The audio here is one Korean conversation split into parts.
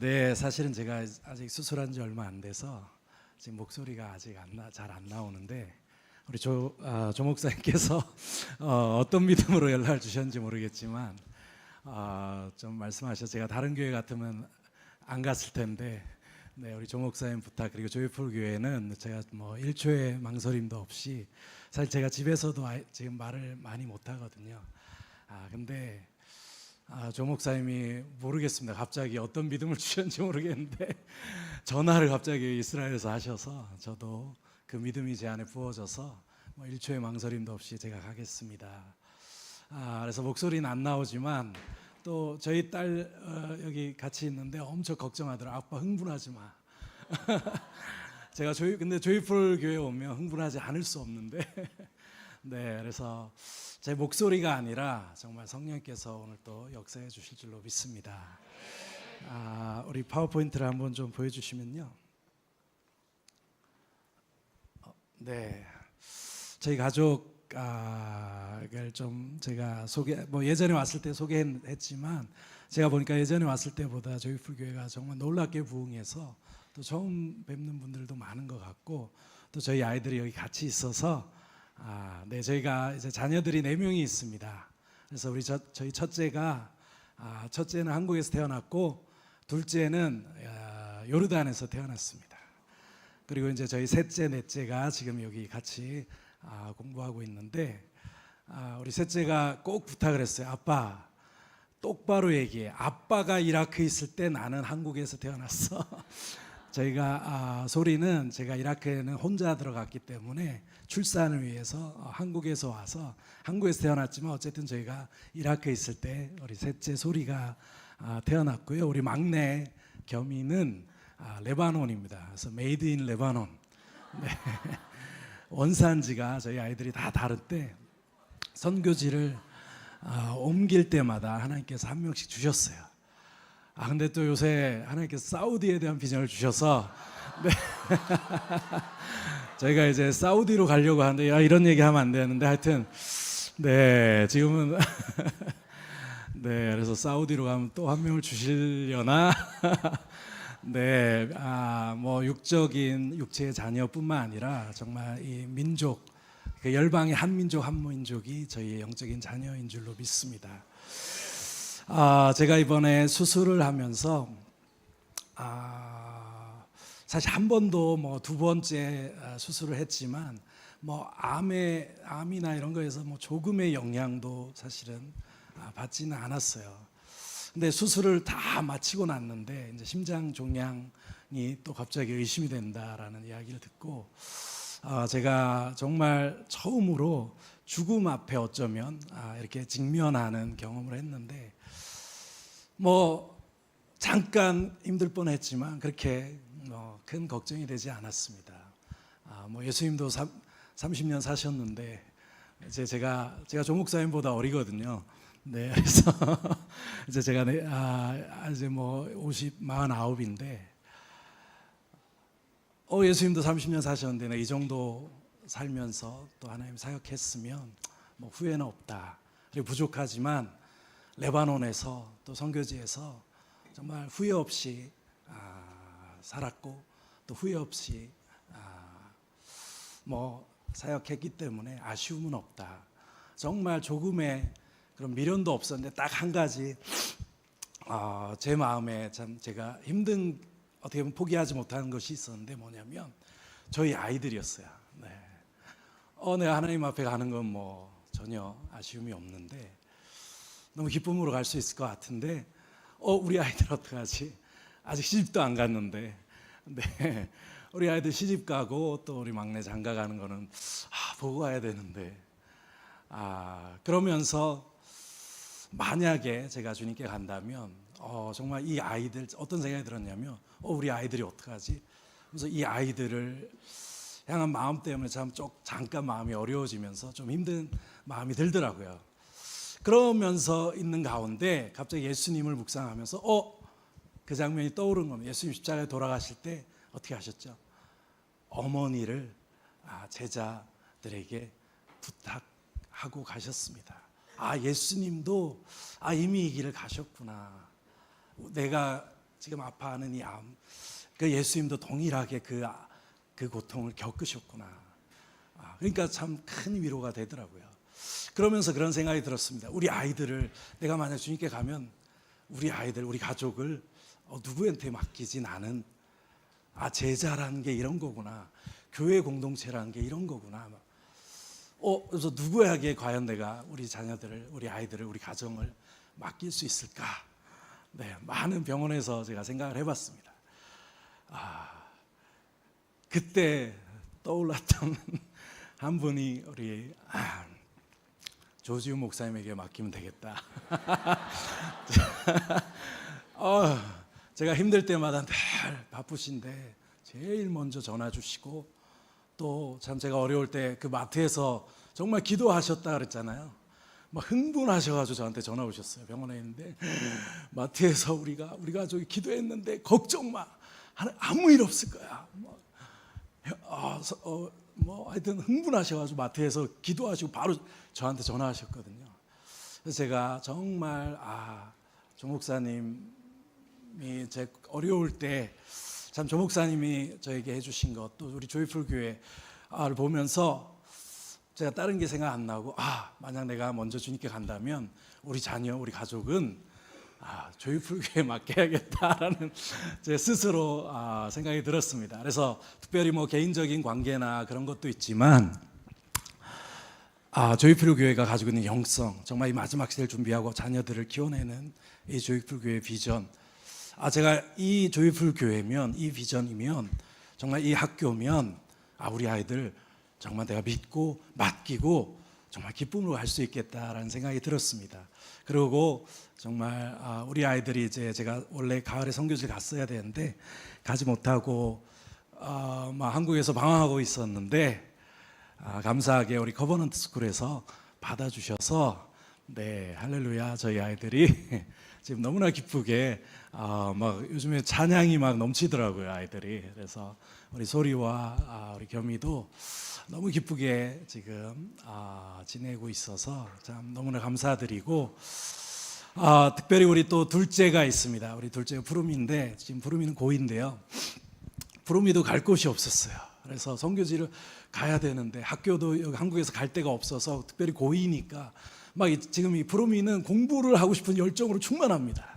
네, 사실은 제가 아직 수술한 지 얼마 안 돼서 지금 목소리가 아직 잘 안 나오는데 우리 조 목사님께서 어떤 믿음으로 연락을 주셨는지 모르겠지만 좀 말씀하셔서 제가 다른 교회 같으면 안 갔을 텐데 네, 우리 조 목사님 부탁 그리고 조이풀 교회는 제가 뭐 1초의 망설임도 없이 사실 제가 집에서도 지금 말을 많이 못 하거든요. 근데 조 목사님이 모르겠습니다. 갑자기 어떤 믿음을 주셨는지 모르겠는데 전화를 갑자기 이스라엘에서 하셔서 저도 그 믿음이 제 안에 부어져서 뭐 1초의 망설임도 없이 제가 가겠습니다. 그래서 목소리는 안 나오지만 또 저희 딸 여기 같이 있는데 엄청 걱정하더라고요. 아빠 흥분하지 마. 제가 근데 조이풀 교회 오면 흥분하지 않을 수 없는데 네, 그래서 제 목소리가 아니라 정말 성령께서 오늘 또 역사해 주실 줄로 믿습니다. 우리 파워포인트를 한번 좀 보여주시면요. 네, 저희 가족을 좀 제가 예전에 왔을 때 소개했지만 제가 보니까 예전에 왔을 때보다 저희 풀교회가 정말 놀랍게 부흥해서 또 처음 뵙는 분들도 많은 것 같고 또 저희 아이들이 여기 같이 있어서 네, 저희가 이제 자녀들이 4명이 있습니다. 그래서 저희 첫째는 한국에서 태어났고 둘째는 요르단에서 태어났습니다. 그리고 이제 저희 셋째, 넷째가 지금 여기 같이 공부하고 있는데 우리 셋째가 꼭 부탁을 했어요. 아빠, 똑바로 얘기해. 아빠가 이라크에 있을 때 나는 한국에서 태어났어. 저희가 소리는 제가 이라크에는 혼자 들어갔기 때문에 출산을 위해서 한국에서 와서 한국에서 태어났지만 어쨌든 저희가 이라크에 있을 때 우리 셋째 소리가 태어났고요. 우리 막내 겸이는 레바논입니다. 그래서 메이드 인 레바논. 네. 원산지가 저희 아이들이 다 다른데 선교지를 옮길 때마다 하나님께서 한 명씩 주셨어요. 근데 또 요새 하나님께서 사우디에 대한 비전을 주셔서 네. 저희가 이제 사우디로 가려고 하는데 이런 얘기 하면 안 되는데 하여튼 네, 지금은 네, 그래서 사우디로 가면 또 한 명을 주시려나 네, 뭐 육적인 육체의 자녀뿐만 아니라 정말 이 민족, 그 열방의 한 민족 한 민족이 저희의 영적인 자녀인 줄로 믿습니다. 제가 이번에 수술을 하면서 사실 한 번도 뭐 2번째 수술을 했지만 뭐 암이나 이런 거에서 뭐 조금의 영향도 사실은 받지는 않았어요. 근데 수술을 다 마치고 났는데 이제 심장 종양이 또 갑자기 의심이 된다라는 이야기를 듣고 제가 정말 처음으로 죽음 앞에 어쩌면 이렇게 직면하는 경험을 했는데 뭐 잠깐 힘들 뻔했지만 그렇게 큰 걱정이 되지 않았습니다. 뭐 예수님도 30년 사셨는데 이제 제가 조 목사님보다 어리거든요. 네, 그래서 이제 제가 이제 뭐 49인데 예수님도 30년 사셨는데 내가 이 정도 살면서 또 하나님 사역했으면 뭐 후회는 없다. 그리고 부족하지만 레바논에서 또 선교지에서 정말 후회 없이 살았고 또 후회 없이 뭐 사역했기 때문에 아쉬움은 없다. 정말 조금의 그런 미련도 없었는데 딱 한 가지 제 마음에 참 제가 힘든 어떻게 보면 포기하지 못하는 것이 있었는데 뭐냐면 저희 아이들이었어요. 네. 내가 하나님 앞에 가는 건 뭐 전혀 아쉬움이 없는데 너무 기쁨으로 갈 수 있을 것 같은데 우리 아이들 어떡하지? 아직 시집도 안 갔는데 네. 우리 아이들 시집 가고 또 우리 막내 장가 가는 거는 보고 가야 되는데 그러면서 만약에 제가 주님께 간다면 정말 이 아이들 어떤 생각이 들었냐면 우리 아이들이 어떡하지? 그래서 이 아이들을 향한 마음 때문에 잠깐 마음이 어려워지면서 좀 힘든 마음이 들더라고요. 그러면서 있는 가운데 갑자기 예수님을 묵상하면서 그 장면이 떠오른 겁니다. 예수님 십자가에 돌아가실 때 어떻게 하셨죠? 어머니를 제자들에게 부탁하고 가셨습니다. 예수님도 이미 이 길을 가셨구나. 내가 지금 아파하는 이 암, 그 예수님도 동일하게 그 고통을 겪으셨구나. 그러니까 참 큰 위로가 되더라고요. 그러면서 그런 생각이 들었습니다. 우리 아이들을 내가 만약 주님께 가면 우리 아이들, 우리 가족을 누구한테 맡기지? 나는 제자라는 게 이런 거구나. 교회 공동체라는 게 이런 거구나. 그래서 누구에게 과연 내가 우리 자녀들을, 우리 아이들을, 우리 가정을 맡길 수 있을까? 네, 많은 병원에서 제가 생각을 해봤습니다. 그때 떠올랐던 한 분이 우리 조지훈 목사님에게 맡기면 되겠다. 제가 힘들 때마다 늘 바쁘신데 제일 먼저 전화 주시고, 또 참 제가 어려울 때 그 마트에서 정말 기도하셨다 그랬잖아요. 막 흥분하셔가지고 저한테 전화 오셨어요. 병원에 있는데 마트에서 우리 가족이 기도했는데 걱정 마, 아무 일 없을 거야. 하여튼 흥분하셔가지고 마트에서 기도하시고 바로 저한테 전화하셨거든요. 그래서 제가 정말 조 목사님이 제 어려울 때 참 조 목사님이 저에게 해주신 것, 또 우리 조이풀 교회를 보면서 제가 다른 게 생각 안 나고 만약 내가 먼저 주님께 간다면 우리 자녀, 우리 가족은 조이풀 교회에 맡겨야겠다라는 제 스스로 생각이 들었습니다. 그래서 특별히 개인적인 관계나 그런 것도 있지만 조이풀 교회가 가지고 있는 영성, 정말 이 마지막 시대를 준비하고 자녀들을 키워내는 이 조이풀 교회의 비전, 제가 이 조이풀 교회면, 이 비전이면, 정말 이 학교면 우리 아이들 정말 내가 믿고 맡기고 정말 기쁨으로 갈 수 있겠다라는 생각이 들었습니다. 그리고 정말 우리 아이들이 이제 제가 원래 가을에 선교지를 갔어야 되는데 가지 못하고 한국에서 방황하고 있었는데 감사하게 우리 커버넌트 스쿨에서 받아주셔서, 네, 할렐루야, 저희 아이들이 지금 너무나 기쁘게 요즘에 찬양이 막 넘치더라고요, 아이들이. 그래서 우리 소리와 우리 겸이도 너무 기쁘게 지금 지내고 있어서 참 너무나 감사드리고, 특별히 우리 또 둘째가 있습니다. 우리 둘째가 푸르미인데, 지금 푸르미는 고2인데요. 푸르미도 갈 곳이 없었어요. 그래서 선교지를 가야 되는데 학교도 여기 한국에서 갈 데가 없어서, 특별히 고2니까 지금 이 푸르미는 공부를 하고 싶은 열정으로 충만합니다.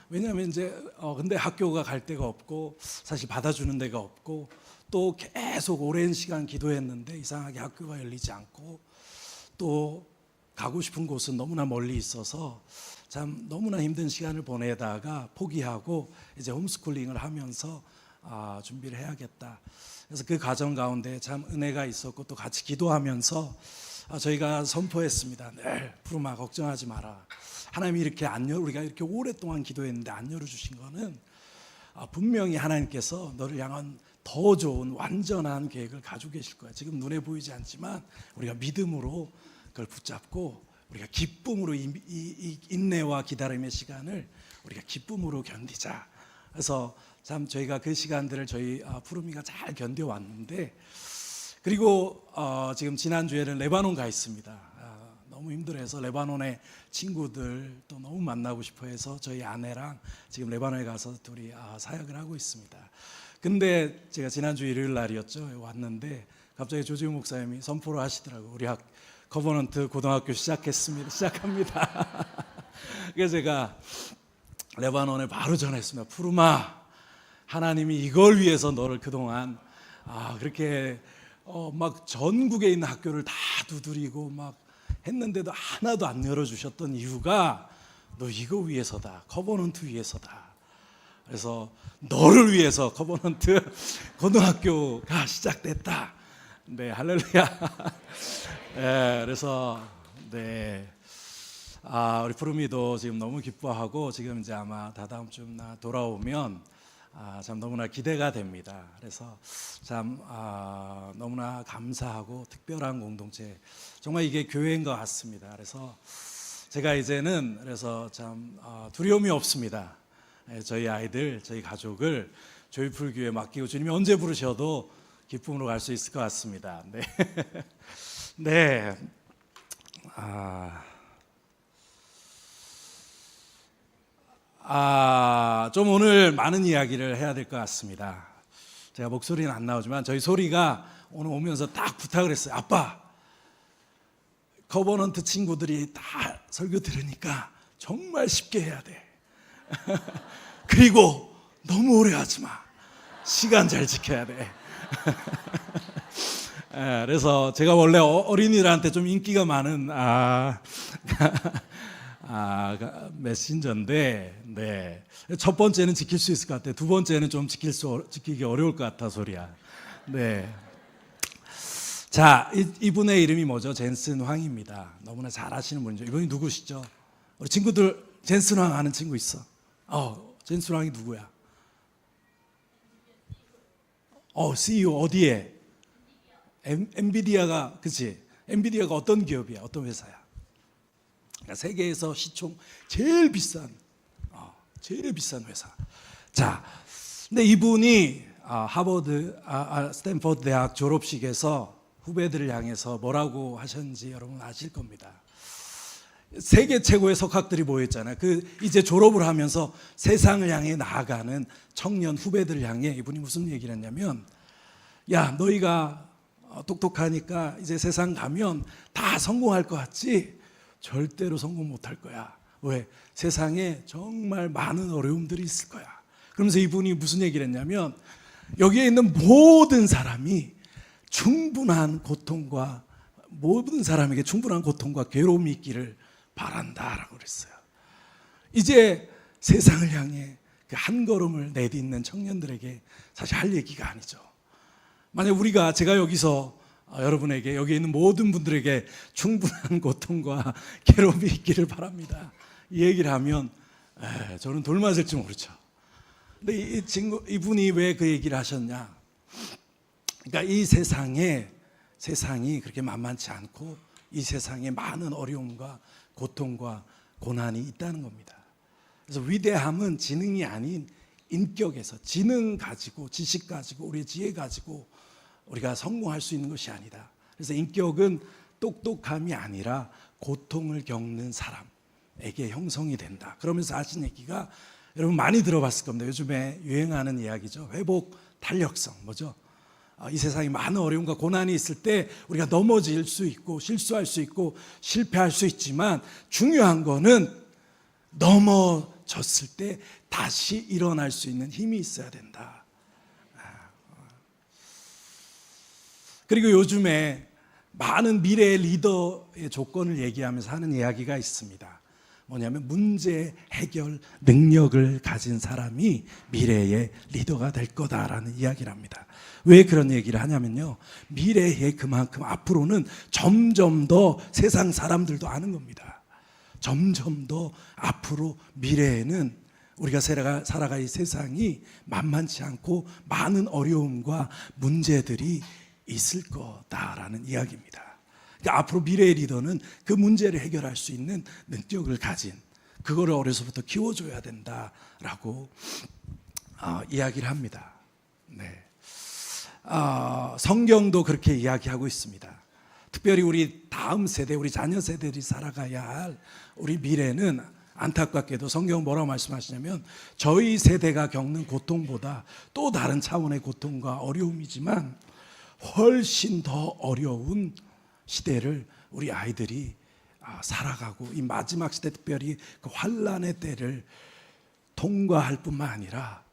왜냐하면 이제 근데 학교가 갈 데가 없고 사실 받아주는 데가 없고, 또 계속 오랜 시간 기도했는데 이상하게 학교가 열리지 않고, 또 가고 싶은 곳은 너무나 멀리 있어서 참 너무나 힘든 시간을 보내다가 포기하고 이제 홈스쿨링을 하면서 준비를 해야겠다. 그래서 그 과정 가운데 참 은혜가 있었고, 또 같이 기도하면서 저희가 선포했습니다. 늘 푸르마 걱정하지 마라. 하나님이 이렇게 우리가 이렇게 오랫동안 기도했는데 안 열어주신 거는 분명히 하나님께서 너를 향한 더 좋은 완전한 계획을 가지고 계실 거야. 지금 눈에 보이지 않지만 우리가 믿음으로 그걸 붙잡고 우리가 기쁨으로 이 인내와 기다림의 시간을 우리가 기쁨으로 견디자. 그래서 참 저희가 그 시간들을 저희 푸르미가 잘 견뎌왔는데, 그리고 지금 지난주에는 레바논 가 있습니다. 너무 힘들어해서 레바논의 친구들 또 너무 만나고 싶어 해서 저희 아내랑 지금 레바논에 가서 둘이 사역을 하고 있습니다. 근데 제가 지난주 일요일 날이었죠. 왔는데 갑자기 조지훈 목사님이 선포를 하시더라고요. 우리 커버넌트 고등학교 시작합니다. 그래서 제가 레바논에 바로 전했습니다. 푸르마, 하나님이 이걸 위해서 너를 그동안 그렇게 막 전국에 있는 학교를 다 두드리고 막 했는데도 하나도 안 열어주셨던 이유가 너 이거 위해서다. 커버넌트 위해서다. 그래서 너를 위해서 커버넌트 고등학교가 시작됐다. 네, 할렐루야. 네, 그래서 네, 우리 푸르미도 지금 너무 기뻐하고 지금 이제 아마 다다음 주 돌아오면 참 너무나 기대가 됩니다. 그래서 참 너무나 감사하고 특별한 공동체, 정말 이게 교회인 것 같습니다. 그래서 제가 이제는 그래서 참 두려움이 없습니다. 저희 아이들, 저희 가족을 조이풀 교회에 맡기고 주님이 언제 부르셔도 기쁨으로 갈 수 있을 것 같습니다. 네, 네. 좀 오늘 많은 이야기를 해야 될 것 같습니다. 제가 목소리는 안 나오지만 저희 소리가 오늘 오면서 딱 부탁을 했어요. 아빠, 커버넌트 친구들이 다 설교 들으니까 정말 쉽게 해야 돼. 그리고 너무 오래 하지 마. 시간 잘 지켜야 돼. 그래서 제가 원래 어린이들한테 좀 인기가 많은 메신저인데, 네. 첫 번째는 지킬 수 있을 것 같아요. 두 번째는 좀 지키기 어려울 것 같아 소리야. 네. 자, 이분의 이름이 뭐죠? 젠슨 황입니다. 너무나 잘 아시는 분이죠. 이분이 누구시죠? 우리 친구들 젠슨 황 아는 친구 있어? 젠슨 황이 누구야? CEO 어디에? 엔비디아가, 그치? 엔비디아가 어떤 기업이야? 어떤 회사야? 그러니까 세계에서 시총 제일 비싼 회사. 자, 근데 이분이 스탠퍼드 대학 졸업식에서 후배들을 향해서 뭐라고 하셨는지 여러분 아실 겁니다. 세계 최고의 석학들이 모였잖아요. 이제 졸업을 하면서 세상을 향해 나아가는 청년 후배들을 향해 이분이 무슨 얘기를 했냐면, 야, 너희가 똑똑하니까 이제 세상 가면 다 성공할 것 같지? 절대로 성공 못할 거야. 왜? 세상에 정말 많은 어려움들이 있을 거야. 그러면서 이분이 무슨 얘기를 했냐면, 여기에 있는 모든 사람이 모든 사람에게 충분한 고통과 괴로움이 있기를 바란다라고 그랬어요. 이제 세상을 향해 그 한 걸음을 내딛는 청년들에게 사실 할 얘기가 아니죠. 만약 제가 여기서 여러분에게, 여기 있는 모든 분들에게 충분한 고통과 괴로움이 있기를 바랍니다, 이 얘기를 하면 저는 돌 맞을지 모르죠. 근데 이분이 왜 그 얘기를 하셨냐? 그러니까 이 세상이 그렇게 만만치 않고 이 세상에 많은 어려움과 고통과 고난이 있다는 겁니다. 그래서 위대함은 지능이 아닌 인격에서, 지능 가지고, 지식 가지고, 우리의 지혜 가지고 우리가 성공할 수 있는 것이 아니다. 그래서 인격은 똑똑함이 아니라 고통을 겪는 사람에게 형성이 된다. 그러면서 하신 얘기가 여러분 많이 들어봤을 겁니다. 요즘에 유행하는 이야기죠. 회복 탄력성. 뭐죠? 이 세상에 많은 어려움과 고난이 있을 때 우리가 넘어질 수 있고 실수할 수 있고 실패할 수 있지만, 중요한 거는 넘어졌을 때 다시 일어날 수 있는 힘이 있어야 된다. 그리고 요즘에 많은 미래의 리더의 조건을 얘기하면서 하는 이야기가 있습니다. 뭐냐면 문제 해결 능력을 가진 사람이 미래의 리더가 될 거다라는 이야기를 합니다. 왜 그런 얘기를 하냐면요, 미래에 그만큼 앞으로는 점점 더 세상 사람들도 아는 겁니다. 점점 더 앞으로 미래에는 우리가 살아갈 이 세상이 만만치 않고 많은 어려움과 문제들이 있을 거다라는 이야기입니다. 그러니까 앞으로 미래의 리더는 그 문제를 해결할 수 있는 능력을 가진, 그거를 어려서부터 키워줘야 된다라고 이야기를 합니다. 네. 성경도 그렇게 이야기하고 있습니다. 특별히 우리 다음 세대, 우리 자녀 세대들이 살아가야 할 우리 미래는, 안타깝게도 성경은 뭐라고 말씀하시냐면, 저희 세대가 겪는 고통보다 또 다른 차원의 고통과 어려움이지만 훨씬 더 어려운 시대를 우리 아이들이 살아가고, 이 마지막 시대, 특별히 그 환란의 때를 통과할 뿐만 아니라,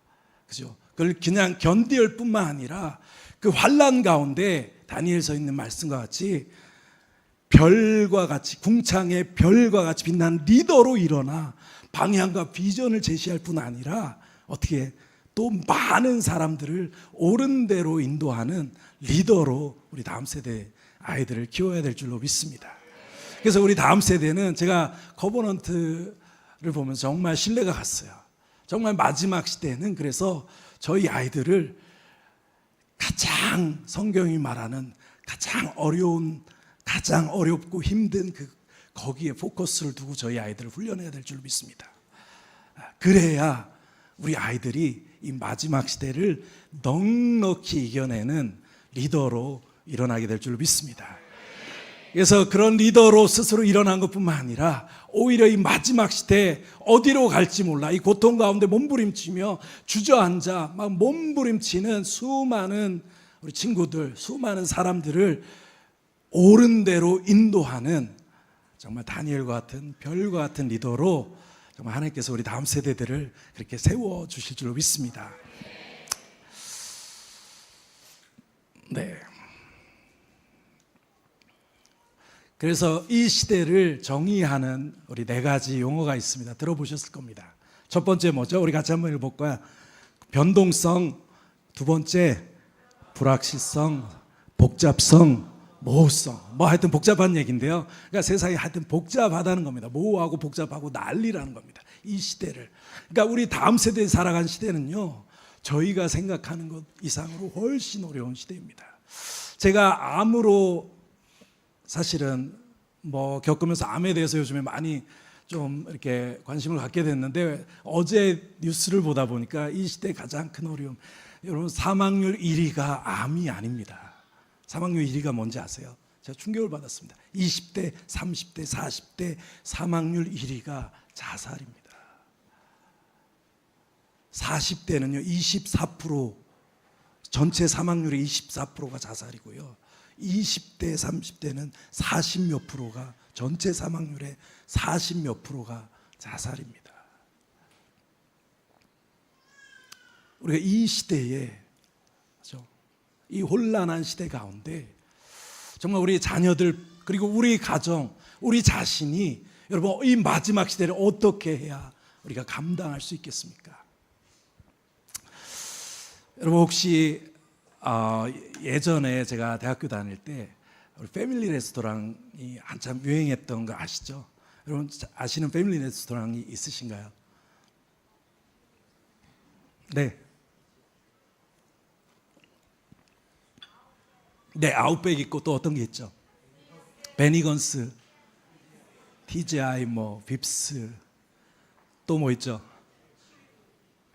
그죠? 그걸 그냥 견딜 뿐만 아니라 그 환란 가운데 다니엘서 있는 말씀과 같이 별과 같이, 궁창의 별과 같이 빛나는 리더로 일어나 방향과 비전을 제시할 뿐 아니라 어떻게 또 많은 사람들을 옳은 대로 인도하는 리더로 우리 다음 세대 아이들을 키워야 될 줄로 믿습니다. 그래서 우리 다음 세대는, 제가 커버넌트를 보면서 정말 신뢰가 갔어요. 정말 마지막 시대는 그래서 저희 아이들을 가장, 성경이 말하는 가장 어렵고 힘든 거기에 포커스를 두고 저희 아이들을 훈련해야 될 줄 믿습니다. 그래야 우리 아이들이 이 마지막 시대를 넉넉히 이겨내는 리더로 일어나게 될 줄 믿습니다. 그래서 그런 리더로 스스로 일어난 것뿐만 아니라 오히려 이 마지막 시대에 어디로 갈지 몰라 이 고통 가운데 몸부림치며 주저앉아 막 몸부림치는 수많은 우리 친구들, 수많은 사람들을 옳은 대로 인도하는 정말 다니엘과 같은 별과 같은 리더로 정말 하나님께서 우리 다음 세대들을 그렇게 세워주실 줄로 믿습니다. 네. 그래서 이 시대를 정의하는 우리 4가지 용어가 있습니다. 들어보셨을 겁니다. 첫 번째 뭐죠? 우리 같이 한번 읽어볼까요? 변동성, 두 번째 불확실성, 복잡성, 모호성. 뭐 하여튼 복잡한 얘기인데요. 그러니까 세상이 하여튼 복잡하다는 겁니다. 모호하고 복잡하고 난리라는 겁니다. 이 시대를. 그러니까 우리 다음 세대에 살아간 시대는요, 저희가 생각하는 것 이상으로 훨씬 어려운 시대입니다. 제가 암으로 사실은 뭐 겪으면서 암에 대해서 요즘에 많이 좀 이렇게 관심을 갖게 됐는데 어제 뉴스를 보다 보니까 이 시대 가장 큰 어려움, 여러분 사망률 1위가 암이 아닙니다. 사망률 1위가 뭔지 아세요? 제가 충격을 받았습니다. 20대, 30대, 40대 사망률 1위가 자살입니다. 40대는요 24%, 전체 사망률의 24%가 자살이고요. 20대, 30대는 40몇 프로가, 전체 사망률의 40몇 프로가 자살입니다. 우리가 이 시대에, 이 혼란한 시대 가운데 정말 우리 자녀들 그리고 우리 가정, 우리 자신이 여러분 이 마지막 시대를 어떻게 해야 우리가 감당할 수 있겠습니까? 여러분 혹시 예전에 제가 대학교 다닐 때 우리 패밀리 레스토랑이 한참 유행했던 거 아시죠? 여러분 아시는 패밀리 레스토랑이 있으신가요? 네. 네, 아웃백 있고 또 어떤 게 있죠? 베니건스, TGI, 뭐 빕스, 또 뭐 있죠?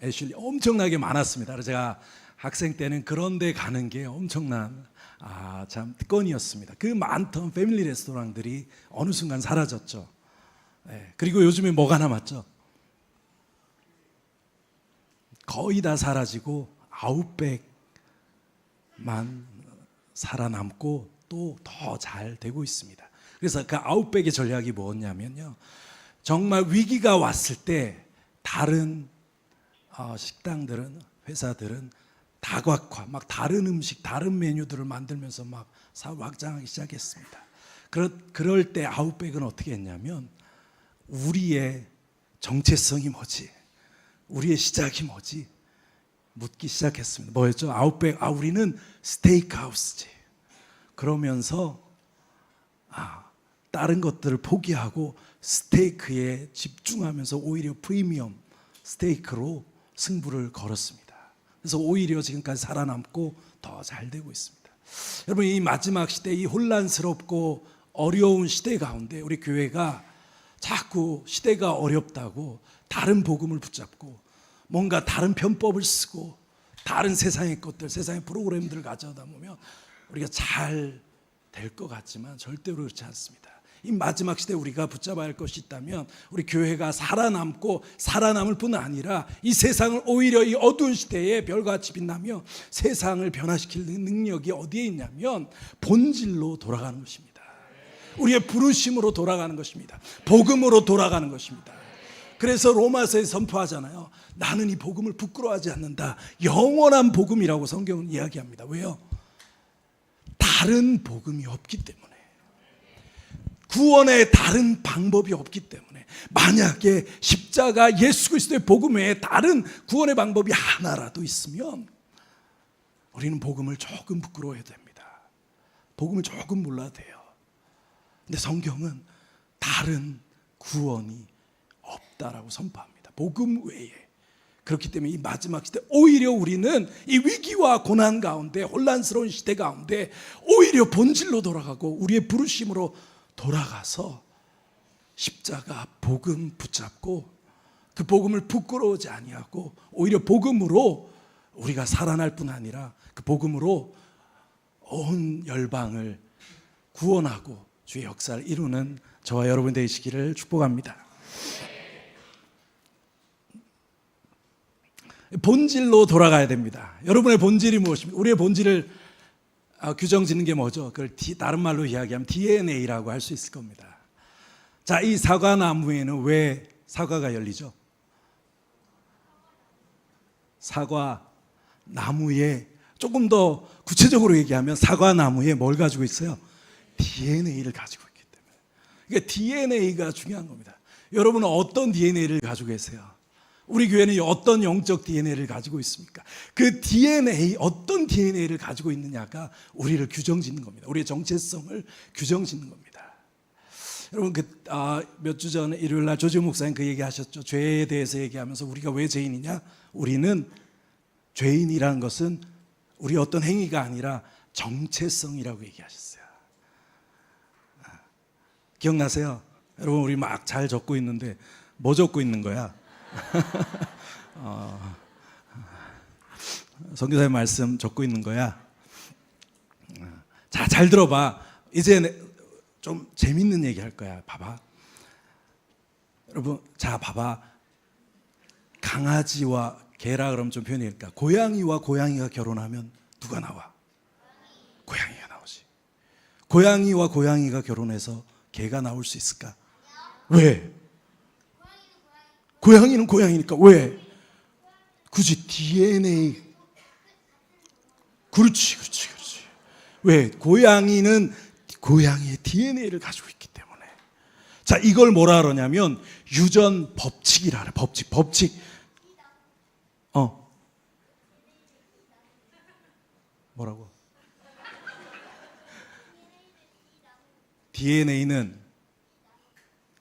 애슐리. 엄청나게 많았습니다. 그래서 제가 학생 때는 그런 데 가는 게 엄청난 참 특권이었습니다. 그 많던 패밀리 레스토랑들이 어느 순간 사라졌죠. 네, 그리고 요즘에 뭐가 남았죠? 거의 다 사라지고 아웃백만 살아남고 또 더 잘 되고 있습니다. 그래서 그 아웃백의 전략이 뭐였냐면요, 정말 위기가 왔을 때 다른 식당들은, 회사들은 다각화, 막 다른 음식, 다른 메뉴들을 만들면서 막 사업 확장하기 시작했습니다. 그럴 때 아웃백은 어떻게 했냐면 우리의 정체성이 뭐지? 우리의 시작이 뭐지? 묻기 시작했습니다. 뭐였죠? 아웃백, 우리는 스테이크하우스지. 그러면서 다른 것들을 포기하고 스테이크에 집중하면서 오히려 프리미엄 스테이크로 승부를 걸었습니다. 그래서 오히려 지금까지 살아남고 더 잘 되고 있습니다. 여러분 이 마지막 시대, 이 혼란스럽고 어려운 시대 가운데 우리 교회가 자꾸 시대가 어렵다고 다른 복음을 붙잡고 뭔가 다른 편법을 쓰고 다른 세상의 것들, 세상의 프로그램들을 가져다 보면 우리가 잘 될 것 같지만 절대로 그렇지 않습니다. 이 마지막 시대에 우리가 붙잡아야 할 것이 있다면 우리 교회가 살아남고 살아남을 뿐 아니라 이 세상을 오히려 이 어두운 시대에 별같이 빛나며 세상을 변화시킬 능력이 어디에 있냐면 본질로 돌아가는 것입니다. 우리의 부르심으로 돌아가는 것입니다. 복음으로 돌아가는 것입니다. 그래서 로마서에 선포하잖아요. 나는 이 복음을 부끄러워하지 않는다. 영원한 복음이라고 성경은 이야기합니다. 왜요? 다른 복음이 없기 때문에, 구원의 다른 방법이 없기 때문에, 만약에 십자가 예수 그리스도의 복음 외에 다른 구원의 방법이 하나라도 있으면 우리는 복음을 조금 부끄러워해야 됩니다. 복음을 조금 몰라도 돼요. 근데 성경은 다른 구원이 없다라고 선포합니다. 복음 외에. 그렇기 때문에 이 마지막 시대 오히려 우리는 이 위기와 고난 가운데, 혼란스러운 시대 가운데 오히려 본질로 돌아가고 우리의 부르심으로 돌아가서 십자가 복음 붙잡고 그 복음을 부끄러워하지 아니하고 오히려 복음으로 우리가 살아날 뿐 아니라 그 복음으로 온 열방을 구원하고 주의 역사를 이루는 저와 여러분 되시기를 축복합니다. 본질로 돌아가야 됩니다. 여러분의 본질이 무엇입니까? 우리의 본질을 규정 짓는 게 뭐죠? 그걸 다른 말로 이야기하면 DNA라고 할 수 있을 겁니다. 자, 이 사과나무에는 왜 사과가 열리죠? 사과나무에, 조금 더 구체적으로 얘기하면 사과나무에 뭘 가지고 있어요? DNA를 가지고 있기 때문에. 그러니까 DNA가 중요한 겁니다. 여러분은 어떤 DNA를 가지고 계세요? 우리 교회는 어떤 영적 DNA를 가지고 있습니까? 그 DNA, 어떤 DNA를 가지고 있느냐가 우리를 규정짓는 겁니다. 우리의 정체성을 규정짓는 겁니다. 여러분, 몇 주 전에 일요일 날 조지호 목사님 그 얘기 하셨죠. 죄에 대해서 얘기하면서 우리가 왜 죄인이냐? 우리는, 죄인이라는 것은 우리 어떤 행위가 아니라 정체성이라고 얘기하셨어요. 기억나세요? 여러분, 우리 막 잘 적고 있는데 뭐 적고 있는 거야? 선교사님 말씀 적고 있는 거야. 자, 잘 들어봐. 이제 좀 재밌는 얘기 할 거야. 봐봐. 여러분, 자, 봐봐. 강아지와 개라 그러면 좀 표현할까? 고양이와 고양이가 결혼하면 누가 나와? 고양이가 나오지. 고양이와 고양이가 결혼해서 개가 나올 수 있을까? 왜? 고양이는 고양이니까. 왜? 굳이 DNA. 그렇지. 왜? 고양이는 고양이의 DNA를 가지고 있기 때문에. 자, 이걸 뭐라 그러냐면 유전 법칙이라 그래. 법칙. 뭐라고? DNA는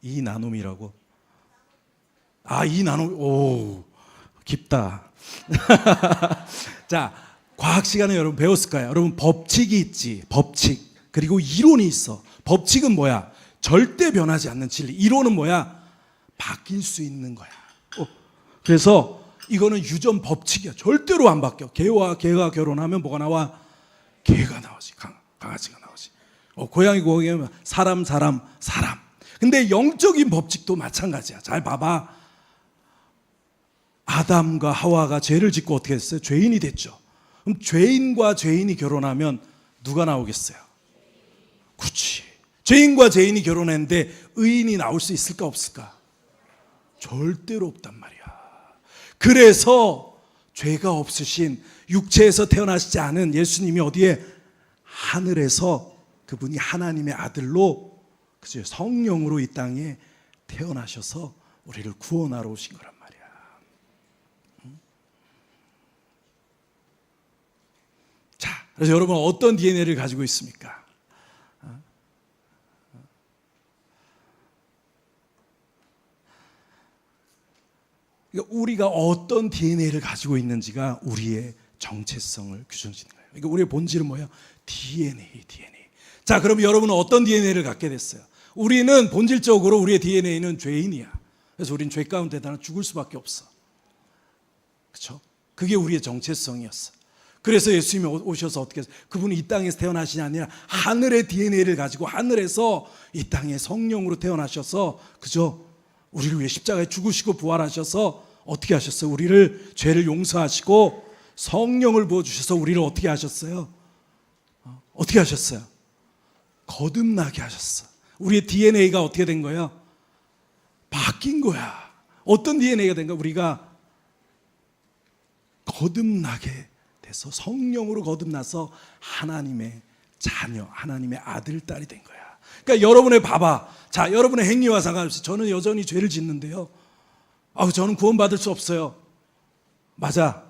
2나노미라고. 2나노미. 오, 깊다. 자, 과학 시간에 여러분 배웠을 거예요. 여러분, 법칙이 있지. 법칙. 그리고 이론이 있어. 법칙은 뭐야? 절대 변하지 않는 진리. 이론은 뭐야? 바뀔 수 있는 거야. 그래서 이거는 유전 법칙이야. 절대로 안 바뀌어. 개와 개가 결혼하면 뭐가 나와? 개가 나오지. 강아지가 나오지. 고양이 사람. 근데 영적인 법칙도 마찬가지야. 잘 봐봐. 아담과 하와가 죄를 짓고 어떻게 됐어요? 죄인이 됐죠. 그럼 죄인과 죄인이 결혼하면 누가 나오겠어요? 그렇지. 죄인과 죄인이 결혼했는데 의인이 나올 수 있을까 없을까? 절대로 없단 말이야. 그래서 죄가 없으신, 육체에서 태어나시지 않은 예수님이 어디에? 하늘에서 그분이 하나님의 아들로, 그죠? 성령으로 이 땅에 태어나셔서 우리를 구원하러 오신 거란 말이야. 자, 그래서 여러분 어떤 DNA를 가지고 있습니까? 우리가 어떤 DNA를 가지고 있는지가 우리의 정체성을 규정짓는 거예요. 그러니까 우리의 본질은 뭐예요? DNA. 자, 그럼 여러분은 어떤 DNA를 갖게 됐어요? 우리는 본질적으로 우리의 DNA는 죄인이야. 그래서 우리는 죄 가운데 죽을 수밖에 없어. 그렇죠? 그게 우리의 정체성이었어. 그래서 예수님이 오셔서 어떻게 했어요? 그분이 이 땅에서 태어나시지 아니라 하늘의 DNA를 가지고 하늘에서 이 땅에 성령으로 태어나셔서, 그죠? 우리를 위해 십자가에 죽으시고 부활하셔서 어떻게 하셨어요? 우리를 죄를 용서하시고 성령을 부어주셔서 우리를 어떻게 하셨어요? 어떻게 하셨어요? 거듭나게 하셨어. 우리의 DNA가 어떻게 된 거예요? 바뀐 거야. 어떤 DNA가 된 거야? 우리가 거듭나게 돼서 성령으로 거듭나서 하나님의 자녀, 하나님의 아들, 딸이 된 거야. 그러니까 여러분의 봐봐. 자, 여러분의 행위와 상관없이 저는 여전히 죄를 짓는데요. 저는 구원받을 수 없어요. 맞아.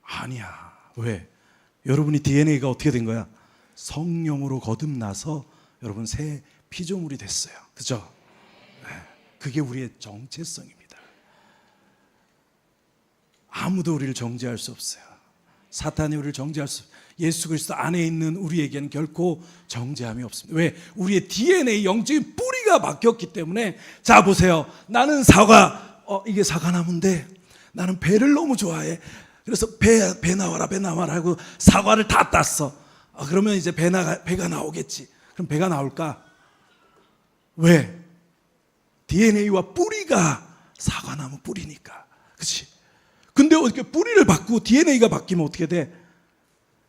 아니야. 왜? 여러분이 DNA가 어떻게 된 거야? 성령으로 거듭나서 여러분 새 피조물이 됐어요. 그죠? 네. 그게 우리의 정체성입니다. 아무도 우리를 정죄할 수 없어요. 사탄이 우리를 정죄할 수 없어요. 예수 그리스도 안에 있는 우리에게는 결코 정죄함이 없습니다. 왜? 우리의 DNA 영적인 뿌리가 바뀌었기 때문에. 자, 보세요. 나는 사과, 이게 사과나무인데 나는 배를 너무 좋아해. 그래서 배 나와라 배 나와라 하고 사과를 다 땄어. 그러면 이제 배가 나오겠지. 그럼 배가 나올까? 왜? DNA와 뿌리가 사과나무 뿌리니까. 그렇지? 근데 어떻게 뿌리를 바꾸고 DNA가 바뀌면 어떻게 돼?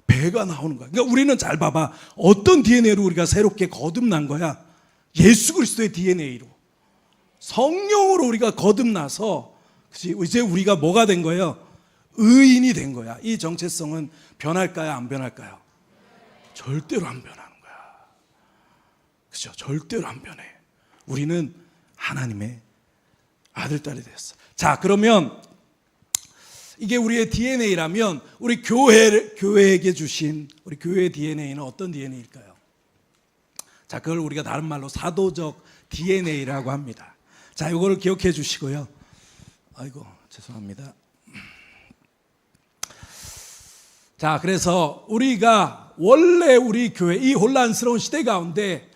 배가 나오는 거야. 그러니까 우리는 잘 봐봐. 어떤 DNA로 우리가 새롭게 거듭난 거야? 예수 그리스도의 DNA로. 성령으로 우리가 거듭나서 그치? 이제 우리가 뭐가 된 거예요? 의인이 된 거야. 이 정체성은 변할까요? 안 변할까요? 절대로 안 변하는 거야. 그죠? 절대로 안 변해. 우리는 하나님의 아들, 딸이 됐어. 자, 그러면 이게 우리의 DNA라면 우리 교회에게 주신 우리 교회의 DNA는 어떤 DNA일까요? 자, 그걸 우리가 다른 말로 사도적 DNA라고 합니다. 자, 이거를 기억해 주시고요. 아이고, 죄송합니다. 자, 그래서 우리가 원래 우리 교회 이 혼란스러운 시대 가운데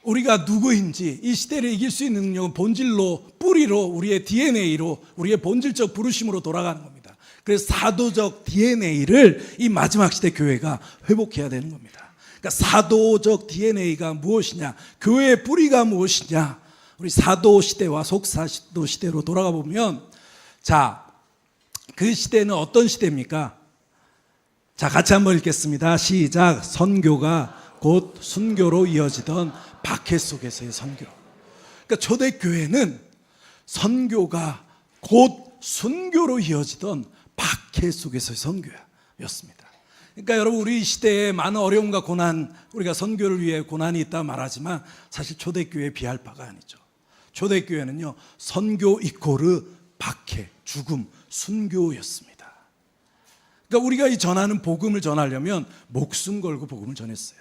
우리가 누구인지 이 시대를 이길 수 있는 능력은 본질로 뿌리로 우리의 DNA로 우리의 본질적 부르심으로 돌아가는 겁니다. 그래서 사도적 DNA를 이 마지막 시대 교회가 회복해야 되는 겁니다. 그러니까 사도적 DNA가 무엇이냐, 교회의 뿌리가 무엇이냐, 우리 사도 시대와 속사도 시대로 돌아가 보면 자, 그 시대는 어떤 시대입니까? 자, 같이 한번 읽겠습니다. 시작. 선교가 곧 순교로 이어지던 박해 속에서의 선교. 그러니까 초대교회는 선교가 곧 순교로 이어지던 박해 속에서의 선교였습니다. 그러니까 여러분, 우리 시대에 많은 어려움과 고난, 우리가 선교를 위해 고난이 있다 말하지만 사실 초대교회에 비할 바가 아니죠. 초대교회는요, 선교 이코르 박해, 죽음, 순교였습니다. 그러니까 우리가 이 전하는 복음을 전하려면 목숨 걸고 복음을 전했어요.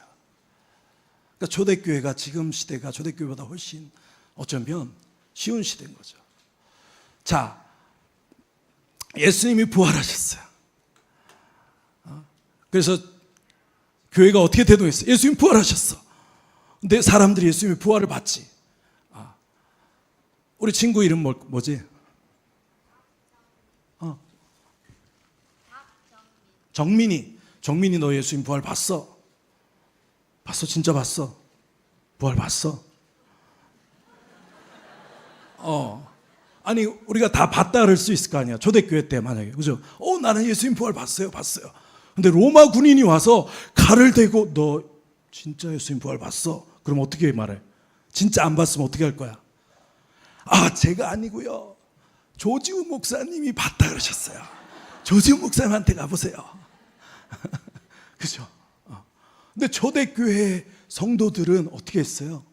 그러니까 초대교회가 지금 시대가 초대교회보다 훨씬 어쩌면 쉬운 시대인 거죠. 자, 예수님이 부활하셨어요. 그래서 교회가 어떻게 대동했어요? 예수님 부활하셨어. 근데 사람들이 예수님의 부활을 봤지. 우리 친구 이름 뭐지? 정민이 너 예수님 부활 봤어? 봤어? 진짜 봤어? 부활 봤어? 아니 우리가 다 봤다 그럴 수 있을 거 아니야. 초대교회 때 만약에, 그죠? 나는 예수님 부활 봤어요. 근데 로마 군인이 와서 칼을 대고 너 진짜 예수님 부활 봤어? 그럼 어떻게 말해? 진짜 안 봤으면 어떻게 할 거야? 제가 아니고요, 조지훈 목사님이 봤다 그러셨어요. 조지훈 목사님한테 가보세요. 그죠? 근데 초대교회 성도들은 어떻게 했어요?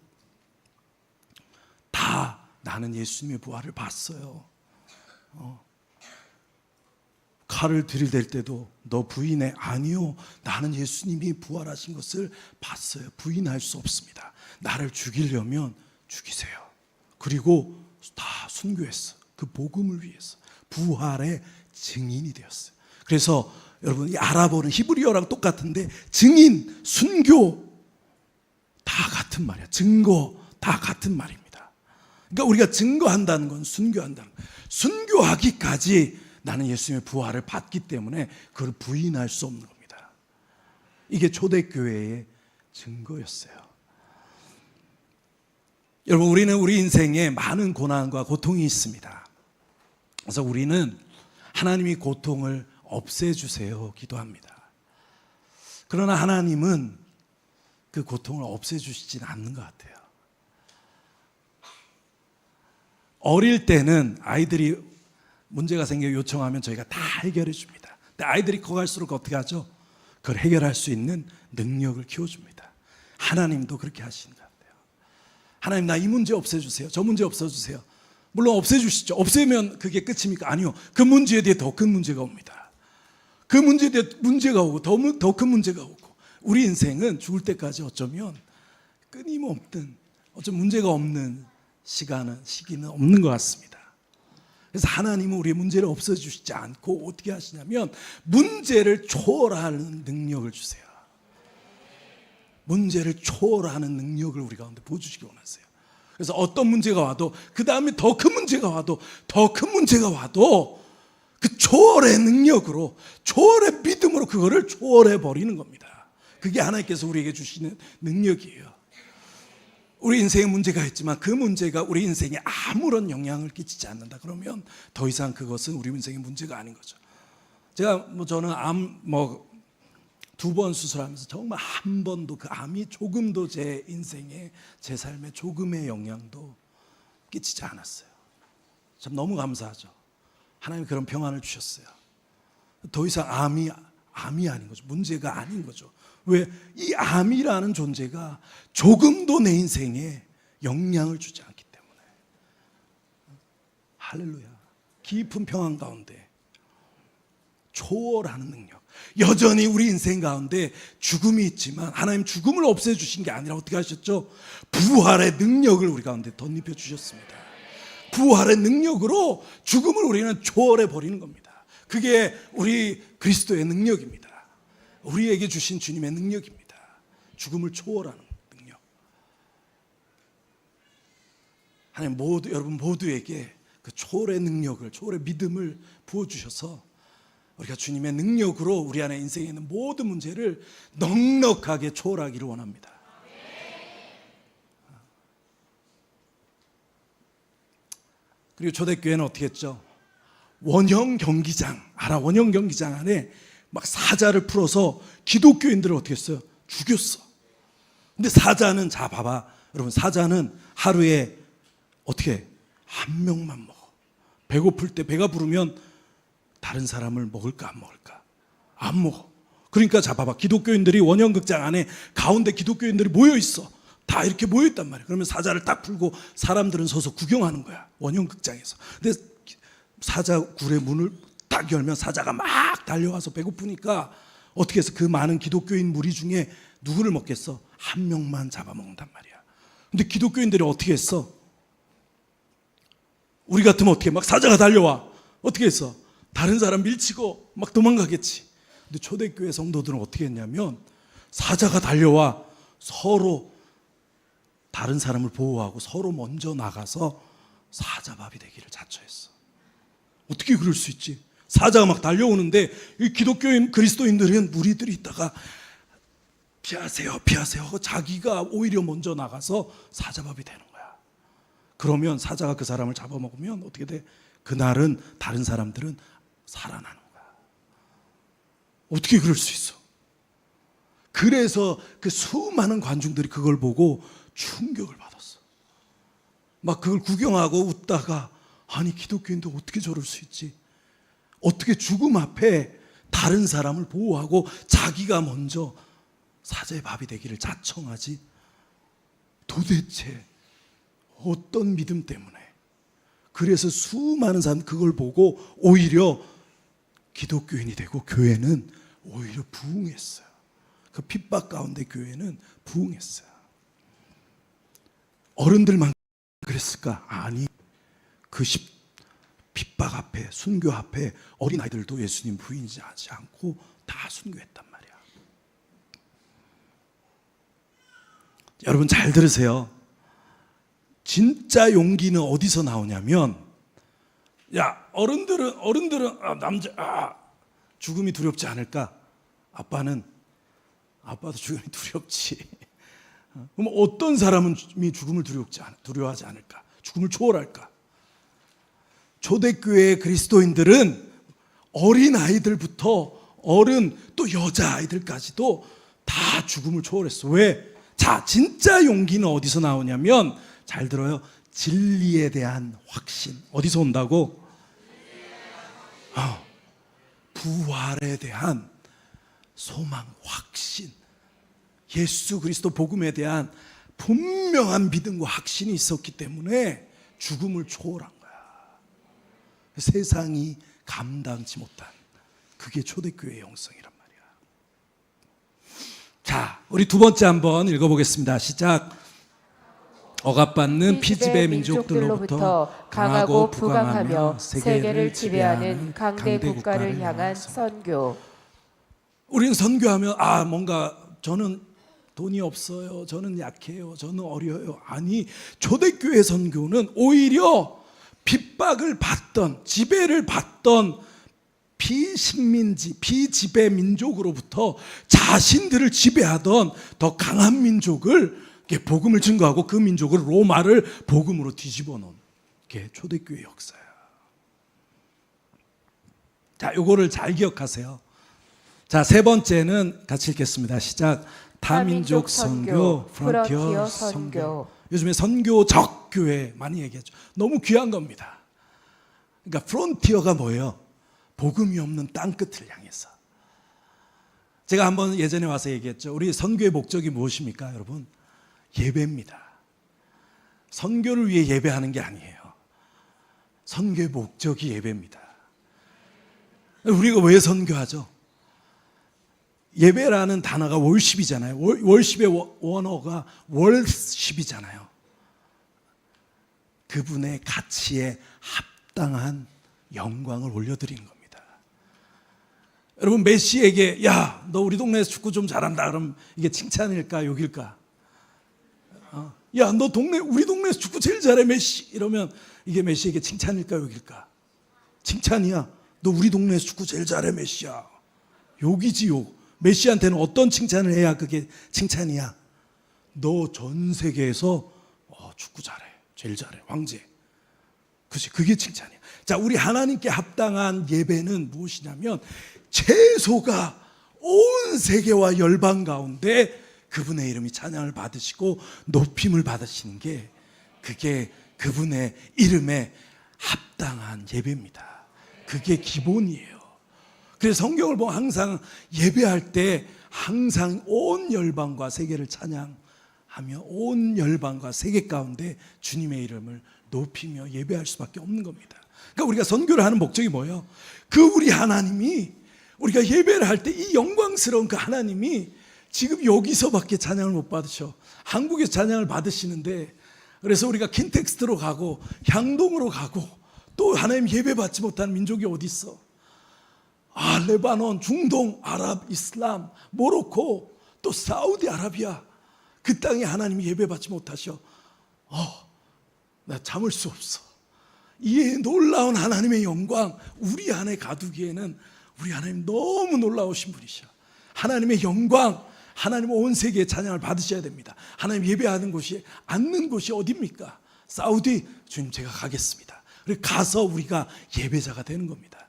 다 나는 예수님의 부활을 봤어요. 칼을 들이댈 때도 너 부인해? 아니요, 나는 예수님이 부활하신 것을 봤어요. 부인할 수 없습니다. 나를 죽이려면 죽이세요. 그리고 다 순교했어. 그 복음을 위해서 부활의 증인이 되었어요. 그래서 여러분, 이 아랍어는 히브리어랑 똑같은데 증인, 순교 다 같은 말이야. 증거 다 같은 말입니다. 그러니까 우리가 증거한다는 건 순교한다는 거예요. 순교하기까지 나는 예수님의 부활을 받기 때문에 그걸 부인할 수 없는 겁니다. 이게 초대교회의 증거였어요. 여러분, 우리는 우리 인생에 많은 고난과 고통이 있습니다. 그래서 우리는 하나님이 고통을 없애주세요 기도합니다. 그러나 하나님은 그 고통을 없애주시진 않는 것 같아요. 어릴 때는 아이들이 문제가 생겨 요청하면 저희가 다 해결해 줍니다. 근데 아이들이 커갈수록 어떻게 하죠? 그걸 해결할 수 있는 능력을 키워줍니다. 하나님도 그렇게 하시는 것 같아요. 하나님, 나 이 문제 없애주세요. 저 문제 없애주세요. 물론 없애주시죠. 없애면 그게 끝입니까? 아니요. 그 문제에 대해 더 큰 문제가 옵니다. 그 문제에 대해 문제가 오고 더 큰 문제가 오고, 우리 인생은 죽을 때까지 어쩌면 끊임없는 문제가 없는 시기는 없는 것 같습니다. 그래서 하나님은 우리의 문제를 없애주시지 않고 어떻게 하시냐면 문제를 초월하는 능력을 주세요. 문제를 초월하는 능력을 우리 가운데 보여주시기 원하세요. 그래서 어떤 문제가 와도, 그 다음에 더 큰 문제가 와도, 더 큰 문제가 와도 그 초월의 능력으로, 초월의 믿음으로 그거를 초월해 버리는 겁니다. 그게 하나님께서 우리에게 주시는 능력이에요. 우리 인생에 문제가 있지만 그 문제가 우리 인생에 아무런 영향을 끼치지 않는다 그러면 더 이상 그것은 우리 인생의 문제가 아닌 거죠. 제가 저는 암 2번 수술하면서 정말 한 번도 그 암이 조금도 제 인생에, 제 삶에 조금의 영향도 끼치지 않았어요. 참 너무 감사하죠. 하나님이 그런 평안을 주셨어요. 더 이상 암이 아닌 거죠. 문제가 아닌 거죠. 왜? 이 암이라는 존재가 조금도 내 인생에 영향을 주지 않기 때문에. 할렐루야. 깊은 평안 가운데 초월하는 능력. 여전히 우리 인생 가운데 죽음이 있지만 하나님 죽음을 없애주신 게 아니라 어떻게 하셨죠? 부활의 능력을 우리 가운데 덧입혀 주셨습니다. 부활의 능력으로 죽음을 우리는 초월해 버리는 겁니다. 그게 우리 그리스도의 능력입니다. 우리에게 주신 주님의 능력입니다. 죽음을 초월하는 능력. 하나님 여러분 모두에게 그 초월의 능력을, 초월의 믿음을 부어주셔서 우리가 주님의 능력으로 우리 안에 인생에 있는 모든 문제를 넉넉하게 초월하기를 원합니다. 그리고 초대교회는 어떻게 했죠? 원형 경기장, 원형 경기장 안에 막 사자를 풀어서 기독교인들을 어떻게 했어요? 죽였어. 근데 사자는, 자 봐봐 여러분, 사자는 하루에 어떻게 한 명만 먹어. 배고플 때, 배가 부르면 다른 사람을 먹을까 안 먹을까? 안 먹어. 그러니까 자 봐봐, 기독교인들이 원형 극장 안에 가운데 기독교인들이 모여 있어. 다 이렇게 모여 있단 말이야. 그러면 사자를 딱 풀고 사람들은 서서 구경하는 거야, 원형 극장에서. 근데 사자 굴의 문을 딱 열면 사자가 막 달려와서 배고프니까 어떻게 해서 그 많은 기독교인 무리 중에 누구를 먹겠어? 한 명만 잡아먹는단 말이야. 근데 기독교인들이 어떻게 했어? 우리 같으면 어떻게, 막 사자가 달려와 어떻게 했어? 다른 사람 밀치고 막 도망가겠지. 근데 초대교회 성도들은 어떻게 했냐면 사자가 달려와 서로 다른 사람을 보호하고 서로 먼저 나가서 사자밥이 되기를 자처했어. 어떻게 그럴 수 있지? 사자가 막 달려오는데 이 기독교인 그리스도인들은 무리들이 있다가 피하세요 피하세요 하고 자기가 오히려 먼저 나가서 사자밥이 되는 거야. 그러면 사자가 그 사람을 잡아먹으면 어떻게 돼? 그날은 다른 사람들은 살아나는 거야. 어떻게 그럴 수 있어? 그래서 그 수많은 관중들이 그걸 보고 충격을 받았어. 막 그걸 구경하고 웃다가, 아니 기독교인도 어떻게 저럴 수 있지? 어떻게 죽음 앞에 다른 사람을 보호하고 자기가 먼저 사자의 밥이 되기를 자청하지? 도대체 어떤 믿음 때문에? 그래서 수많은 사람 그걸 보고 오히려 기독교인이 되고 교회는 오히려 부흥했어요. 그 핍박 가운데 교회는 부흥했어요. 어른들만 그랬을까? 아니, 그 핍박 앞에, 순교 앞에 어린아이들도 예수님 부인하지 않고 다 순교했단 말이야. 여러분 잘 들으세요. 진짜 용기는 어디서 나오냐면, 야 어른들은 죽음이 두렵지 않을까? 아빠도 죽음이 두렵지. 그럼 어떤 사람은 죽음을 두려워하지 않을까? 죽음을 초월할까? 초대교회 그리스도인들은 어린아이들부터 어른 또 여자아이들까지도 다 죽음을 초월했어. 왜? 자, 진짜 용기는 어디서 나오냐면, 잘 들어요. 진리에 대한 확신. 어디서 온다고? 부활에 대한 소망, 확신. 예수 그리스도 복음에 대한 분명한 믿음과 확신이 있었기 때문에 죽음을 초월한 거야. 세상이 감당치 못한, 그게 초대교회의 영성이란 말이야. 자, 우리 두 번째 한번 읽어보겠습니다. 시작. 억압받는 피지배 민족들로부터 강하고 부강하며 세계를 지배하는 강대 국가를 향한 선교. 우리는 선교하면 뭔가 저는 돈이 없어요, 저는 약해요, 저는 어려요. 아니, 초대교회 선교는 오히려 핍박을 받던, 지배를 받던 비식민지, 비지배 민족으로부터 자신들을 지배하던 더 강한 민족을 복음을 증거하고 그 민족을 로마를 복음으로 뒤집어 놓은 게 초대교회 역사야. 자, 요거를 잘 기억하세요. 자, 세 번째는 같이 읽겠습니다. 시작. 다민족 선교, 프론티어 선교. 요즘에 선교적 교회 많이 얘기하죠. 너무 귀한 겁니다. 그러니까 프론티어가 뭐예요? 복음이 없는 땅끝을 향해서. 제가 한번 예전에 와서 얘기했죠. 우리 선교의 목적이 무엇입니까, 여러분? 예배입니다. 선교를 위해 예배하는 게 아니에요. 선교의 목적이 예배입니다. 우리가 왜 선교하죠? 예배라는 단어가 월십이잖아요. 월십의 원어가 월십이잖아요. 그분의 가치에 합당한 영광을 올려드리는 겁니다. 여러분, 메시에게 야, 너 우리 동네에서 축구 좀 잘한다 그러면 이게 칭찬일까 욕일까? 야, 너 우리 동네에서 축구 제일 잘해 메시, 이러면 이게 메시에게 칭찬일까 욕일까? 칭찬이야. 너 우리 동네에서 축구 제일 잘해 메시야. 욕이지 욕. 메시한테는 어떤 칭찬을 해야 그게 칭찬이야? 너 전 세계에서 축구 잘해, 제일 잘해, 황제. 그치, 그게 칭찬이야. 자, 우리 하나님께 합당한 예배는 무엇이냐면 최소가 온 세계와 열방 가운데 그분의 이름이 찬양을 받으시고 높임을 받으시는 게, 그게 그분의 이름에 합당한 예배입니다. 그게 기본이에요. 그래서 성경을 보면 항상 예배할 때 항상 온 열방과 세계를 찬양하며 온 열방과 세계 가운데 주님의 이름을 높이며 예배할 수밖에 없는 겁니다. 그러니까 우리가 선교를 하는 목적이 뭐예요? 그 우리 하나님이, 우리가 예배를 할 때 이 영광스러운 그 하나님이 지금 여기서밖에 찬양을 못 받으셔. 한국에서 찬양을 받으시는데, 그래서 우리가 킨텍스트로 가고 향동으로 가고 또 하나님 예배 받지 못하는 민족이 어디 있어? 레바논, 중동, 아랍, 이슬람, 모로코, 또 사우디아라비아, 그 땅에 하나님이 예배 받지 못하셔. 나 참을 수 없어. 이 놀라운 하나님의 영광 우리 안에 가두기에는 우리 하나님 너무 놀라우신 분이셔. 하나님의 영광, 하나님 온 세계에 찬양을 받으셔야 됩니다. 하나님 예배하는 곳이, 앉는 곳이 어디입니까? 사우디, 주님 제가 가겠습니다. 그리고 가서 우리가 예배자가 되는 겁니다.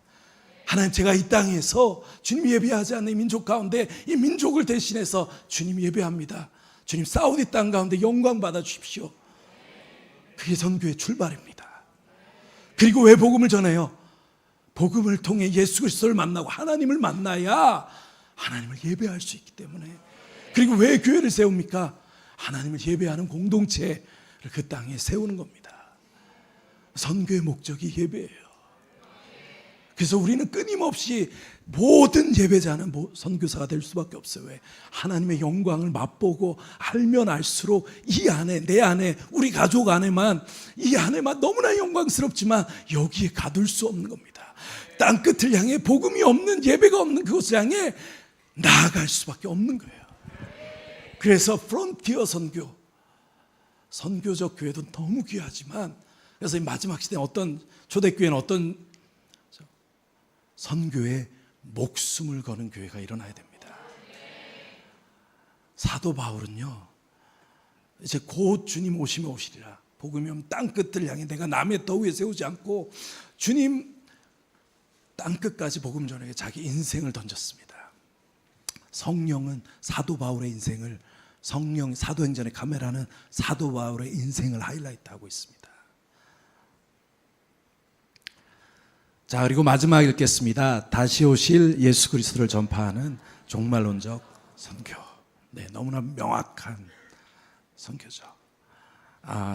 하나님, 제가 이 땅에서 주님 예배하지 않는 이 민족 가운데 이 민족을 대신해서 주님 예배합니다. 주님 사우디 땅 가운데 영광 받아 주십시오. 그게 선교의 출발입니다. 그리고 왜 복음을 전해요? 복음을 통해 예수 그리스도를 만나고 하나님을 만나야 하나님을 예배할 수 있기 때문에. 그리고 왜 교회를 세웁니까? 하나님을 예배하는 공동체를 그 땅에 세우는 겁니다. 선교의 목적이 예배예요. 그래서 우리는 끊임없이 모든 예배자는 선교사가 될 수밖에 없어요. 왜? 하나님의 영광을 맛보고 알면 알수록 이 안에, 내 안에, 우리 가족 안에만, 이 안에만 너무나 영광스럽지만 여기에 가둘 수 없는 겁니다. 땅끝을 향해 복음이 없는, 예배가 없는 그곳을 향해 나아갈 수밖에 없는 거예요. 그래서 프론티어 선교, 선교적 교회도 너무 귀하지만, 그래서 이 마지막 시대에 어떤 초대교회는 어떤 선교에 목숨을 거는 교회가 일어나야 됩니다. 사도 바울은요, 이제 곧 주님 오시면 오시리라. 복음이 오면 땅끝을 향해 내가 남의 터 위에 세우지 않고 주님 땅끝까지 복음 전하게 자기 인생을 던졌습니다. 성령은 사도 바울의 인생을, 사도행전의 카메라는 사도 바울의 인생을 하이라이트하고 있습니다. 자, 그리고 마지막 읽겠습니다. 다시 오실 예수 그리스도를 전파하는 종말론적 선교. 네, 너무나 명확한 선교죠.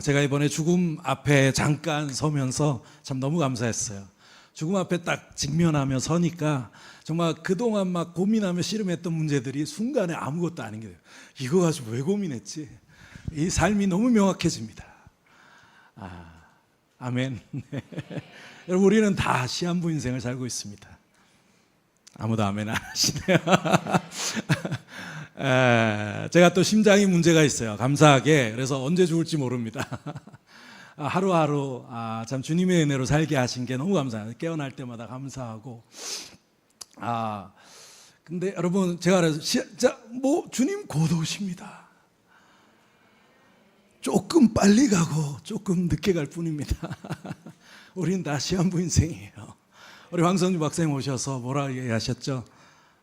제가 이번에 죽음 앞에 잠깐 서면서 참 너무 감사했어요. 죽음 앞에 딱 직면하며 서니까 정말 그동안 막 고민하며 씨름했던 문제들이 순간에 아무것도 아닌 게 돼요. 이거 가지고 왜 고민했지? 이 삶이 너무 명확해집니다. 아멘. 여러분, 우리는 다 시한부 인생을 살고 있습니다. 아무도 아멘 안 하시네요. 제가 또 심장이 문제가 있어요. 감사하게. 그래서 언제 죽을지 모릅니다. 하루하루 참 주님의 은혜로 살게 하신 게 너무 감사해요. 깨어날 때마다 감사하고, 근데 여러분 제가 그래서 주님 곧 오십니다. 조금 빨리 가고 조금 늦게 갈 뿐입니다. 우린 다 시한부 인생이에요. 우리 황성주 박사님 오셔서 뭐라 얘기하셨죠?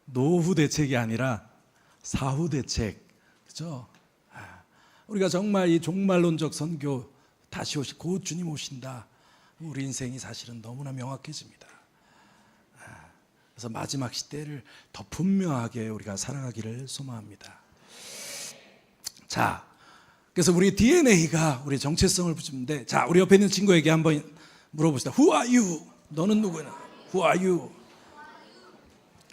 노후 대책이 아니라 사후 대책, 그죠? 우리가 정말 이 종말론적 선교 다시 곧 주님 오신다. 우리 인생이 사실은 너무나 명확해집니다. 그래서 마지막 시대를 더 분명하게 우리가 살아가기를 소망합니다. 자, 그래서 우리 DNA가 우리 정체성을 붙이는데, 자, 우리 옆에 있는 친구에게 한번 물어봅시다. Who are you? 너는 누구냐? Who are you?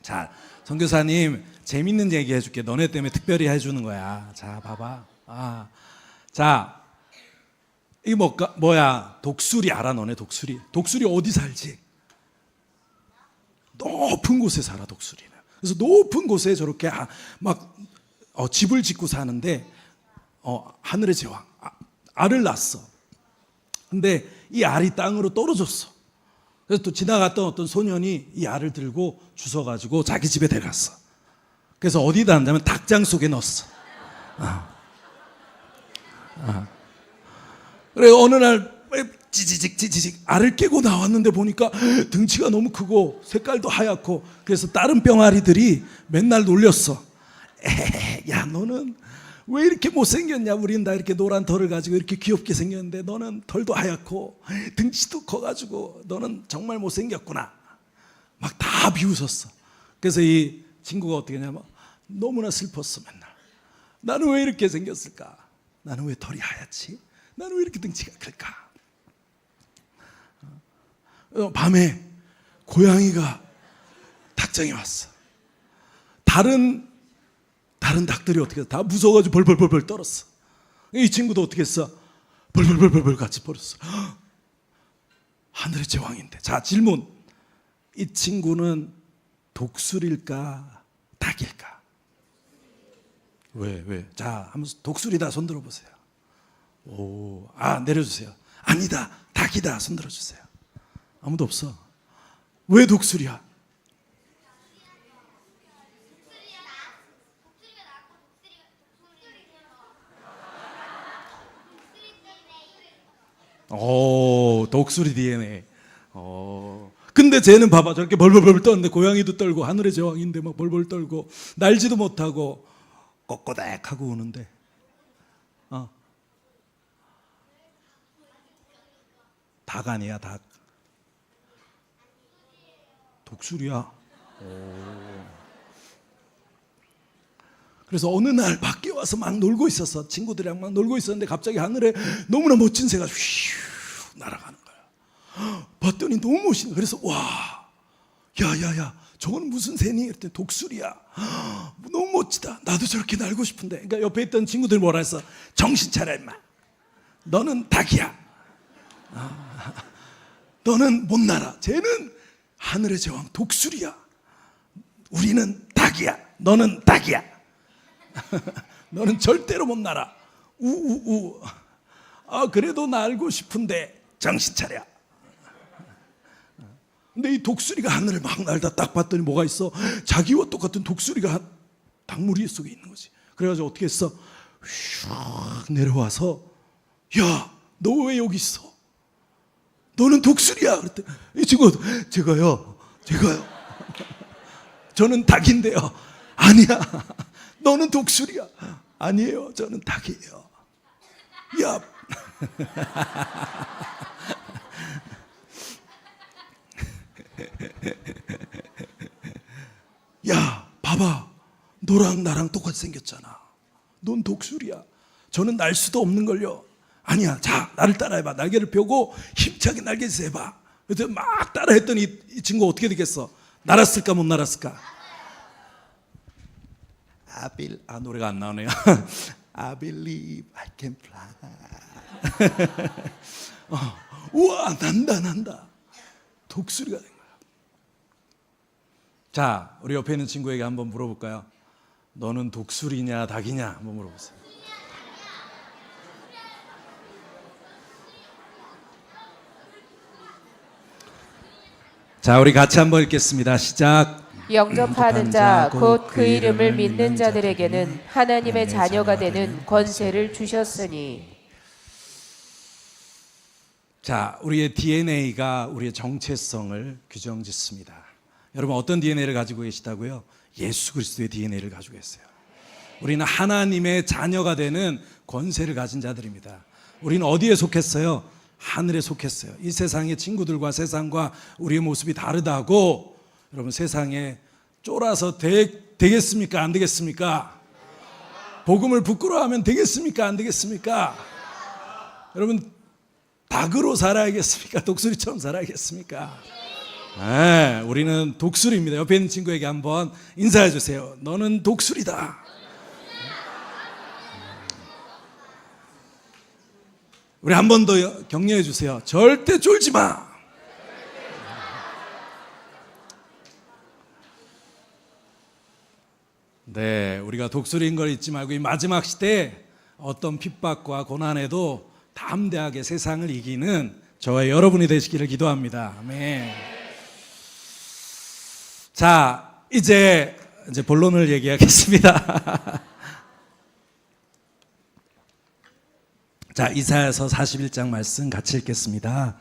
자, 선교사님 재밌는 얘기 해줄게. 너네 때문에 특별히 해주는 거야. 자, 봐봐. 자, 이게 뭐야? 독수리 알아? 너네 독수리? 독수리 어디 살지? 높은 곳에 살아, 독수리는. 그래서 높은 곳에 저렇게 집을 짓고 사는데, 하늘의 제왕 알을 낳았어. 근데 이 알이 땅으로 떨어졌어. 그래서 또 지나갔던 어떤 소년이 이 알을 들고 주워가지고 자기 집에 데려갔어. 그래서 어디다 놨냐면 닭장 속에 넣었어. 그래 어느 날 찌지직 알을 깨고 나왔는데 보니까 등치가 너무 크고 색깔도 하얗고, 그래서 다른 병아리들이 맨날 놀렸어. 야, 너는 왜 이렇게 못생겼냐? 우린 다 이렇게 노란 털을 가지고 이렇게 귀엽게 생겼는데 너는 털도 하얗고 등치도 커가지고 너는 정말 못생겼구나. 막 다 비웃었어. 그래서 이 친구가 어떻게 했냐면 너무나 슬펐어. 맨날 나는 왜 이렇게 생겼을까? 나는 왜 털이 하얗지? 나는 왜 이렇게 등치가 클까? 밤에 고양이가 닭장에 왔어. 다른 닭들이 어떻게 했어? 다 무서워가지고 벌벌벌벌 떨었어. 이 친구도 어떻게 했어? 벌벌벌벌 같이 벌었어. 하늘의 제왕인데. 자, 질문. 이 친구는 독수리일까? 닭일까? 왜? 자, 한번 독수리다 손 들어보세요. 내려주세요. 아니다, 닭이다 손 들어주세요. 아무도 없어. 왜 독수리야? 독수리 DNA. 근데 쟤는 봐봐, 저렇게 벌벌벌 떠는데 고양이도 떨고 하늘의 제왕인데 막 벌벌 떨고 날지도 못하고 꼬꼬댁하고 오는데, 닭 아니야, 닭. 독수리야. 그래서 어느 날 밖에 와서 막 놀고 있었어. 친구들이랑 막 놀고 있었는데 갑자기 하늘에 너무나 멋진 새가 휘 날아가는 거야. 봤더니 너무 멋있는 거야. 그래서 와, 야야야, 저건 무슨 새니? 그랬더니 독수리야. 너무 멋지다. 나도 저렇게 날고 싶은데. 그러니까 옆에 있던 친구들이 뭐라 했어? 정신 차려 임마. 너는 닭이야. 너는 못 날아. 쟤는 하늘의 제왕 독수리야. 우리는 닭이야. 너는 닭이야. 너는 절대로 못 날아. 우우우. 그래도 날고 싶은데 정신 차려. 근데 이 독수리가 하늘을 막 날다 딱 봤더니 뭐가 있어? 자기와 똑같은 독수리가 닭무리 속에 있는 거지. 그래가지고 어떻게 했어? 슉 내려와서, 야, 너 왜 여기 있어? 너는 독수리야. 그랬더니 이 친구가 제가요. 저는 닭인데요. 아니야, 너는 독수리야. 아니에요, 저는 닭이에요. 야. 야, 봐봐, 너랑 나랑 똑같이 생겼잖아. 넌 독수리야. 저는 날 수도 없는걸요. 아니야, 자, 나를 따라해봐. 날개를 펴고 힘차게 날개짓 해봐. 그래서 막 따라했더니 이 친구 어떻게 되겠어? 날았을까 못 날았을까? 노래가 안 나오네요. I believe I can fly. 우와, 난다. 독수리가 된 거야. 자, 우리 옆에 있는 친구에게 한번 물어볼까요? 너는 독수리냐 닭이냐 한번 물어보세요. 자, 우리 같이 한번 읽겠습니다. 시작. 영접하는 자 곧 그 이름을 믿는 자들에게는 하나님의 자녀가 되는 권세를 주셨으니. 자, 우리의 DNA가 우리의 정체성을 규정짓습니다. 여러분 어떤 DNA를 가지고 계시다고요? 예수 그리스도의 DNA를 가지고 계세요. 우리는 하나님의 자녀가 되는 권세를 가진 자들입니다. 우리는 어디에 속했어요? 하늘에 속했어요. 이 세상의 친구들과 세상과 우리의 모습이 다르다고 여러분 세상에 쫄아서 되겠습니까? 안 되겠습니까? 복음을 부끄러워하면 되겠습니까? 안 되겠습니까? 여러분 닭으로 살아야겠습니까? 독수리처럼 살아야겠습니까? 네, 우리는 독수리입니다. 옆에 있는 친구에게 한번 인사해 주세요. 너는 독수리다. 우리 한 번 더 격려해 주세요. 절대 쫄지 마. 네, 우리가 독수리인 걸 잊지 말고 이 마지막 시대에 어떤 핍박과 고난에도 담대하게 세상을 이기는 저와 여러분이 되시기를 기도합니다. 아멘. 자, 이제 본론을 얘기하겠습니다. 자, 이사야서 41장 말씀 같이 읽겠습니다.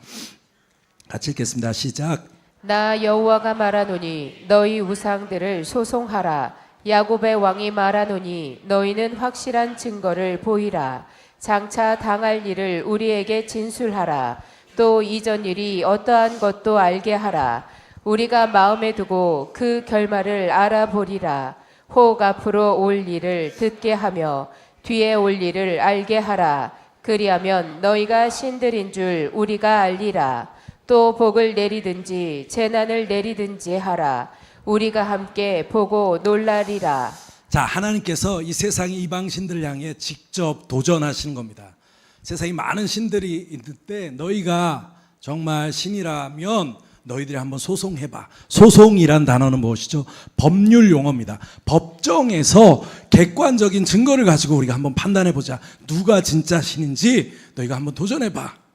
시작. 나 여호와가 말하노니 너희 우상들을 소송하라. 야곱의 왕이 말하노니 너희는 확실한 증거를 보이라. 장차 당할 일을 우리에게 진술하라. 또 이전 일이 어떠한 것도 알게 하라. 우리가 마음에 두고 그 결말을 알아보리라. 혹 앞으로 올 일을 듣게 하며 뒤에 올 일을 알게 하라. 그리하면 너희가 신들인 줄 우리가 알리라. 또 복을 내리든지 재난을 내리든지 하라. 우리가 함께 보고 놀라리라. 자, 하나님께서 이 세상의 이방 신들을 향해 직접 도전하시는 겁니다. 세상에 많은 신들이 있는데 너희가 정말 신이라면 너희들이 한번 소송해봐. 소송이란 단어는 무엇이죠? 법률 용어입니다. 법정에서 객관적인 증거를 가지고 우리가 한번 판단해보자. 누가 진짜 신인지 너희가 한번 도전해봐.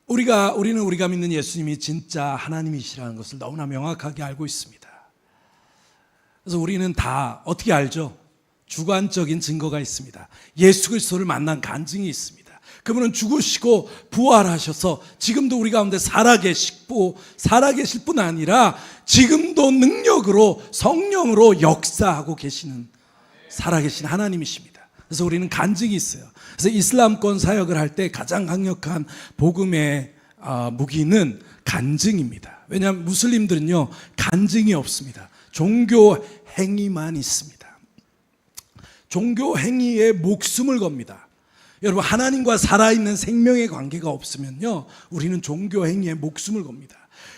우리는 우리가 믿는 예수님이 진짜 하나님이시라는 것을 너무나 명확하게 알고 있습니다. 그래서 우리는 다 어떻게 알죠? 주관적인 증거가 있습니다. 예수 그리스도를 만난 간증이 있습니다. 그분은 죽으시고 부활하셔서 지금도 우리 가운데 살아계실 뿐 아니라 지금도 능력으로 성령으로 역사하고 계시는 살아계신 하나님이십니다. 그래서 우리는 간증이 있어요. 그래서 이슬람권 사역을 할 때 가장 강력한 복음의 무기는 간증입니다. 왜냐하면 무슬림들은요 간증이 없습니다. 종교 행위만 있습니다. 종교 행위에 목숨을 겁니다. 여러분 하나님과 살아있는 생명의 관계가 없으면요 우리는 종교 행위에 목숨을 겁니다.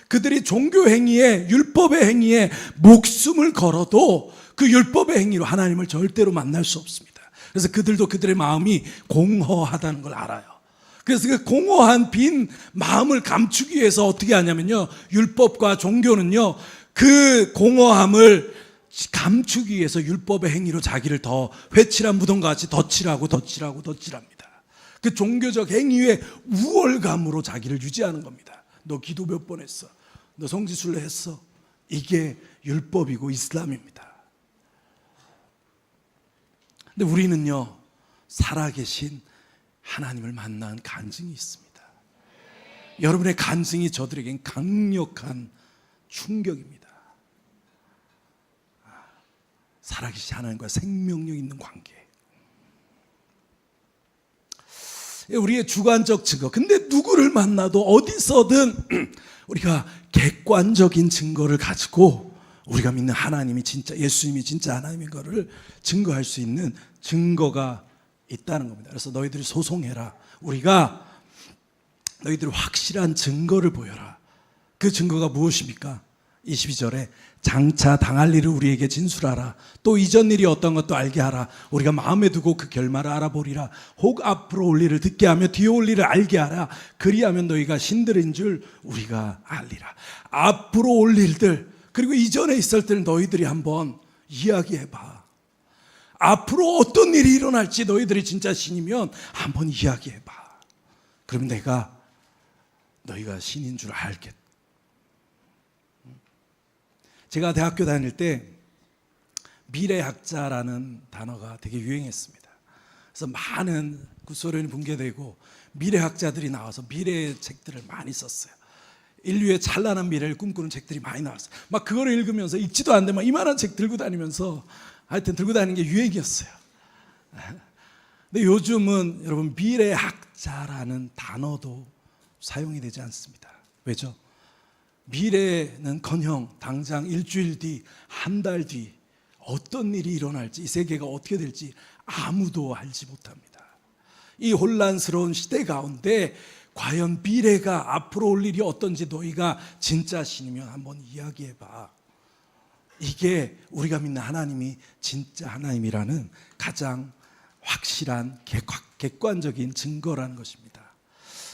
그들이 종교 행위에 율법의 행위에 목숨을 걸어도 그 율법의 행위로 하나님을 절대로 만날 수 없습니다. 그래서 그들도 그들의 마음이 공허하다는 걸 알아요. 그래서 그 공허한 빈 마음을 감추기 위해서 어떻게 하냐면요 율법과 종교는요 그 공허함을 감추기 위해서 율법의 행위로 자기를 더 회칠한 무덤같이 덧칠합니다. 그 종교적 행위의 우월감으로 자기를 유지하는 겁니다. 너 기도 몇 번 했어? 너 성지순례 했어? 이게 율법이고 이슬람입니다. 근데 우리는요 살아계신 하나님을 만난 간증이 있습니다. 여러분의 간증이 저들에겐 강력한 충격입니다. 살아계신 하나님과 생명력 있는 관계. 우리의 주관적 증거. 근데 누구를 만나도 어디서든 우리가 객관적인 증거를 가지고 우리가 믿는 하나님이 진짜 예수님이 진짜 하나님인 것을 증거할 수 있는 증거가 있다는 겁니다. 그래서 너희들이 소송해라. 우리가 너희들이 확실한 증거를 보여라. 그 증거가 무엇입니까? 22절에 장차 당할 일을 우리에게 진술하라. 또 이전 일이 어떤 것도 알게 하라. 우리가 마음에 두고 그 결말을 알아보리라. 혹 앞으로 올 일을 듣게 하며 뒤에 올 일을 알게 하라. 그리하면 너희가 신들인 줄 우리가 알리라. 앞으로 올 일들 그리고 이전에 있을 때를 너희들이 한번 이야기해봐. 앞으로 어떤 일이 일어날지 너희들이 진짜 신이면 한번 이야기해봐. 그럼 내가 너희가 신인 줄 알겠다. 제가 대학교 다닐 때 미래학자라는 단어가 되게 유행했습니다. 그래서 많은 구소련이 붕괴되고 미래학자들이 나와서 미래의 책들을 많이 썼어요. 인류의 찬란한 미래를 꿈꾸는 책들이 많이 나왔어요. 막 그거를 읽으면서 읽지도 않는데 막 이만한 책 들고 다니면서 하여튼 들고 다니는 게 유행이었어요. 근데 요즘은 여러분 미래학자라는 단어도 사용이 되지 않습니다. 왜죠? 미래는커녕 당장 일주일 뒤, 한 달 뒤 어떤 일이 일어날지, 이 세계가 어떻게 될지 아무도 알지 못합니다. 이 혼란스러운 시대 가운데 과연 미래가 앞으로 올 일이 어떤지 너희가 진짜 신이면 한번 이야기해봐. 이게 우리가 믿는 하나님이 진짜 하나님이라는 가장 확실한 객관적인 증거라는 것입니다.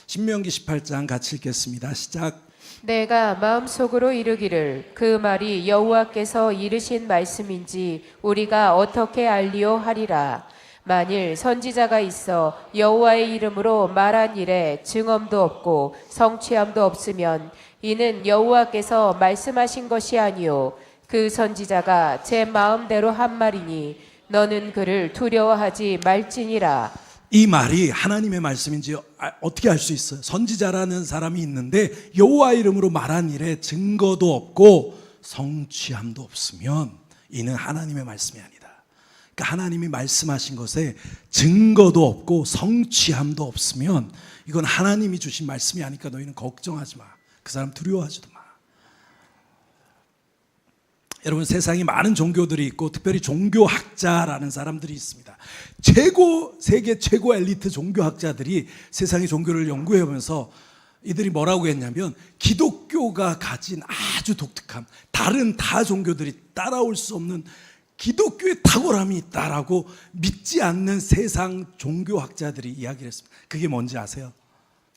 신명기 18장 같이 읽겠습니다. 시작. 내가 마음속으로 이르기를 그 말이 여호와께서 이르신 말씀인지 우리가 어떻게 알리오 하리라. 만일 선지자가 있어 여호와의 이름으로 말한 일에 증언도 없고 성취함도 없으면 이는 여호와께서 말씀하신 것이 아니요 그 선지자가 제 마음대로 한 말이니 너는 그를 두려워하지 말지니라. 이 말이 하나님의 말씀인지 어떻게 알 수 있어요? 선지자라는 사람이 있는데 여호와 이름으로 말한 일에 증거도 없고 성취함도 없으면 이는 하나님의 말씀이 아니다. 그러니까 하나님이 말씀하신 것에 증거도 없고 성취함도 없으면 이건 하나님이 주신 말씀이 아니까 너희는 걱정하지 마. 그 사람 두려워하지도 마. 여러분 세상에 많은 종교들이 있고 특별히 종교학자라는 사람들이 있습니다. 세계 최고 엘리트 종교학자들이 세상의 종교를 연구해보면서 이들이 뭐라고 했냐면 기독교가 가진 아주 독특함, 다른 다 종교들이 따라올 수 없는 기독교의 탁월함이 있다라고 믿지 않는 세상 종교학자들이 이야기를 했습니다. 그게 뭔지 아세요?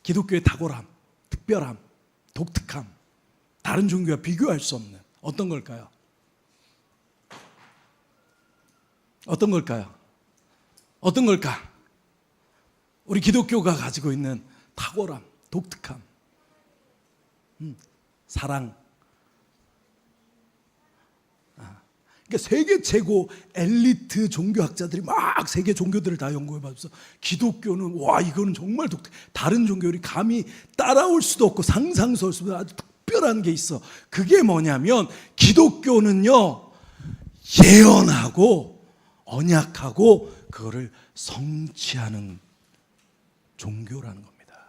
기독교의 탁월함, 특별함, 독특함, 다른 종교와 비교할 수 없는 어떤 걸까요? 어떤 걸까요? 어떤 걸까? 우리 기독교가 가지고 있는 탁월함, 독특함, 사랑. 그러니까 세계 최고 엘리트 종교학자들이 막 세계 종교들을 다 연구해봐서 기독교는 와 이거는 정말 독특. 다른 종교들이 감히 따라올 수도 없고 상상할 수도 없는 아주 특별한 게 있어. 그게 뭐냐면 기독교는요 예언하고 언약하고 그거를 성취하는 종교라는 겁니다.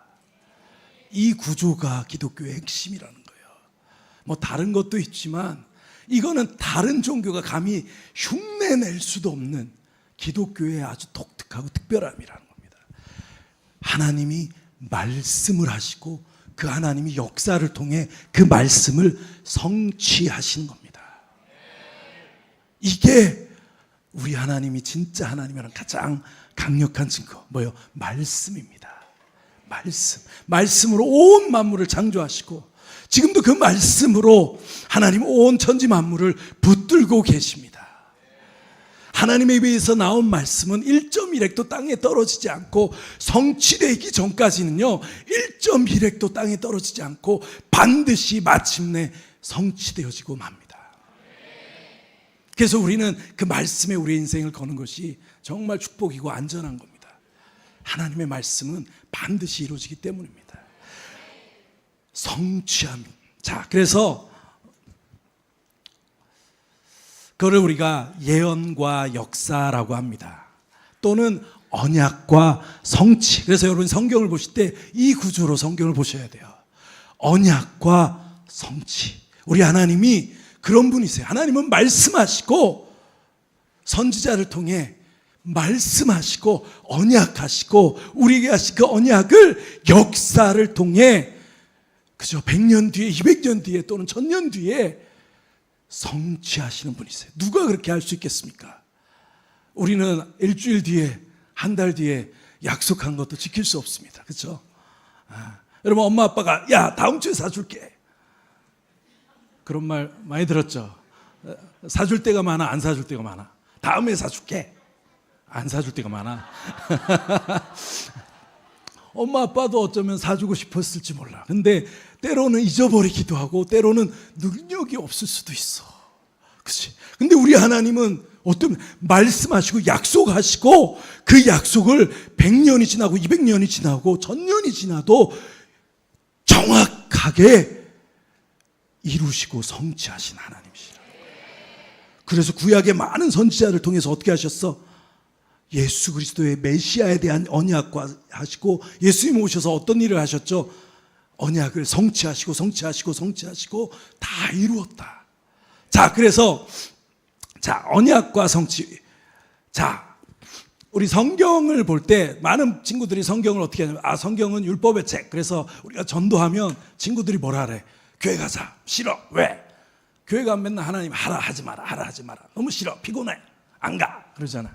이 구조가 기독교의 핵심이라는 거예요. 뭐 다른 것도 있지만 이거는 다른 종교가 감히 흉내낼 수도 없는 기독교의 아주 독특하고 특별함이라는 겁니다. 하나님이 말씀을 하시고 그 하나님이 역사를 통해 그 말씀을 성취하시는 겁니다. 이게 우리 하나님이 진짜 하나님이란 가장 강력한 증거 뭐예요? 말씀입니다. 말씀으로 온 만물을 창조하시고 지금도 그 말씀으로 하나님 온 천지 만물을 붙들고 계십니다. 하나님의 입에서 나온 말씀은 1.1획도 땅에 떨어지지 않고 성취되기 전까지는요 1.1획도 땅에 떨어지지 않고 반드시 마침내 성취되어지고 맙니다. 그래서 우리는 그 말씀에 우리의 인생을 거는 것이 정말 축복이고 안전한 겁니다. 하나님의 말씀은 반드시 이루어지기 때문입니다. 성취함. 자, 그래서 그걸 우리가 예언과 역사라고 합니다. 또는 언약과 성취. 그래서 여러분 성경을 보실 때 이 구조로 성경을 보셔야 돼요. 언약과 성취. 우리 하나님이 그런 분이세요. 하나님은 말씀하시고 선지자를 통해 말씀하시고 언약하시고 우리에게 하신 그 언약을 역사를 통해 그죠 100년 뒤에 200년 뒤에 또는 1000년 뒤에 성취하시는 분이세요. 누가 그렇게 할 수 있겠습니까? 우리는 일주일 뒤에 한 달 뒤에 약속한 것도 지킬 수 없습니다. 그렇죠? 여러분 엄마 아빠가 야 다음 주에 사줄게 그런 말 많이 들었죠. 사줄 때가 많아 안 사줄 때가 많아. 다음에 사줄게 안 사줄 때가 많아. 엄마 아빠도 어쩌면 사주고 싶었을지 몰라. 근데 때로는 잊어버리기도 하고 때로는 능력이 없을 수도 있어. 그치? 근데 우리 하나님은 어떤 말씀하시고 약속하시고 그 약속을 100년이 지나고 200년이 지나고 1000년이 지나도 정확하게 이루시고 성취하신 하나님이시라. 그래서 구약의 많은 선지자를 통해서 어떻게 하셨어? 예수 그리스도의 메시아에 대한 언약과 하시고 예수님 오셔서 어떤 일을 하셨죠? 언약을 성취하시고 다 이루었다. 자, 그래서 언약과 성취. 자, 우리 성경을 볼 때 많은 친구들이 성경을 어떻게 하냐면 성경은 율법의 책. 그래서 우리가 전도하면 친구들이 뭐라 그래? 교회 가자. 싫어. 왜? 교회 가면 맨날 하나님 하라 하지 마라. 너무 싫어. 피곤해. 안 가. 그러잖아.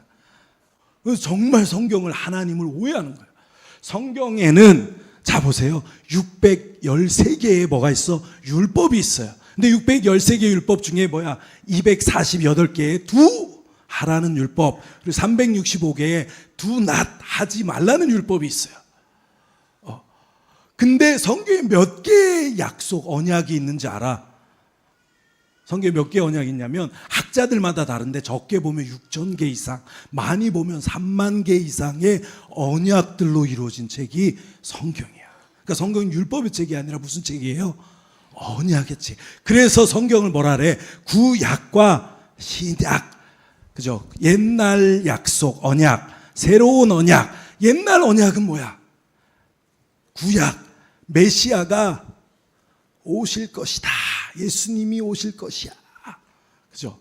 그래서 정말 성경을 하나님을 오해하는 거예요. 성경에는 자 보세요. 613개의 뭐가 있어? 율법이 있어요. 근데 613개 율법 중에 뭐야? 248개의 두 하라는 율법, 그리고 365개의 두 낫 하지 말라는 율법이 있어요. 근데 성경에 몇 개의 약속, 언약이 있는지 알아? 성경에 몇 개의 언약이 있냐면 학자들마다 다른데 적게 보면 6,000개 이상, 많이 보면 3만 개 이상의 언약들로 이루어진 책이 성경이야. 그러니까 성경은 율법의 책이 아니라 무슨 책이에요? 언약의 책. 그래서 성경을 뭐라 그래? 구약과 신약. 그죠? 옛날 약속, 언약, 새로운 언약. 옛날 언약은 뭐야? 구약, 메시아가 오실 것이다. 예수님이 오실 것이야. 그죠?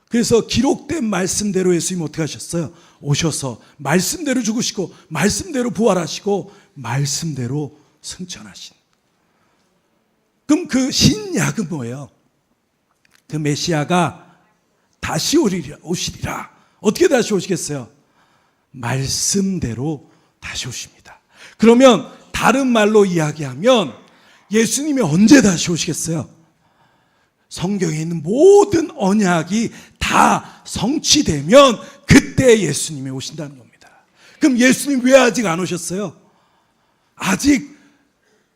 그래서 기록된 말씀대로 예수님 어떻게 하셨어요? 오셔서 말씀대로 죽으시고, 말씀대로 부활하시고, 말씀대로 승천하신. 그럼 그 신약은 뭐예요? 그 메시아가 다시 오시리라. 어떻게 다시 오시겠어요? 말씀대로 다시 오십니다. 그러면 다른 말로 이야기하면 예수님이 언제 다시 오시겠어요? 성경에 있는 모든 언약이 다 성취되면 그때 예수님이 오신다는 겁니다. 그럼 예수님 왜 아직 안 오셨어요? 아직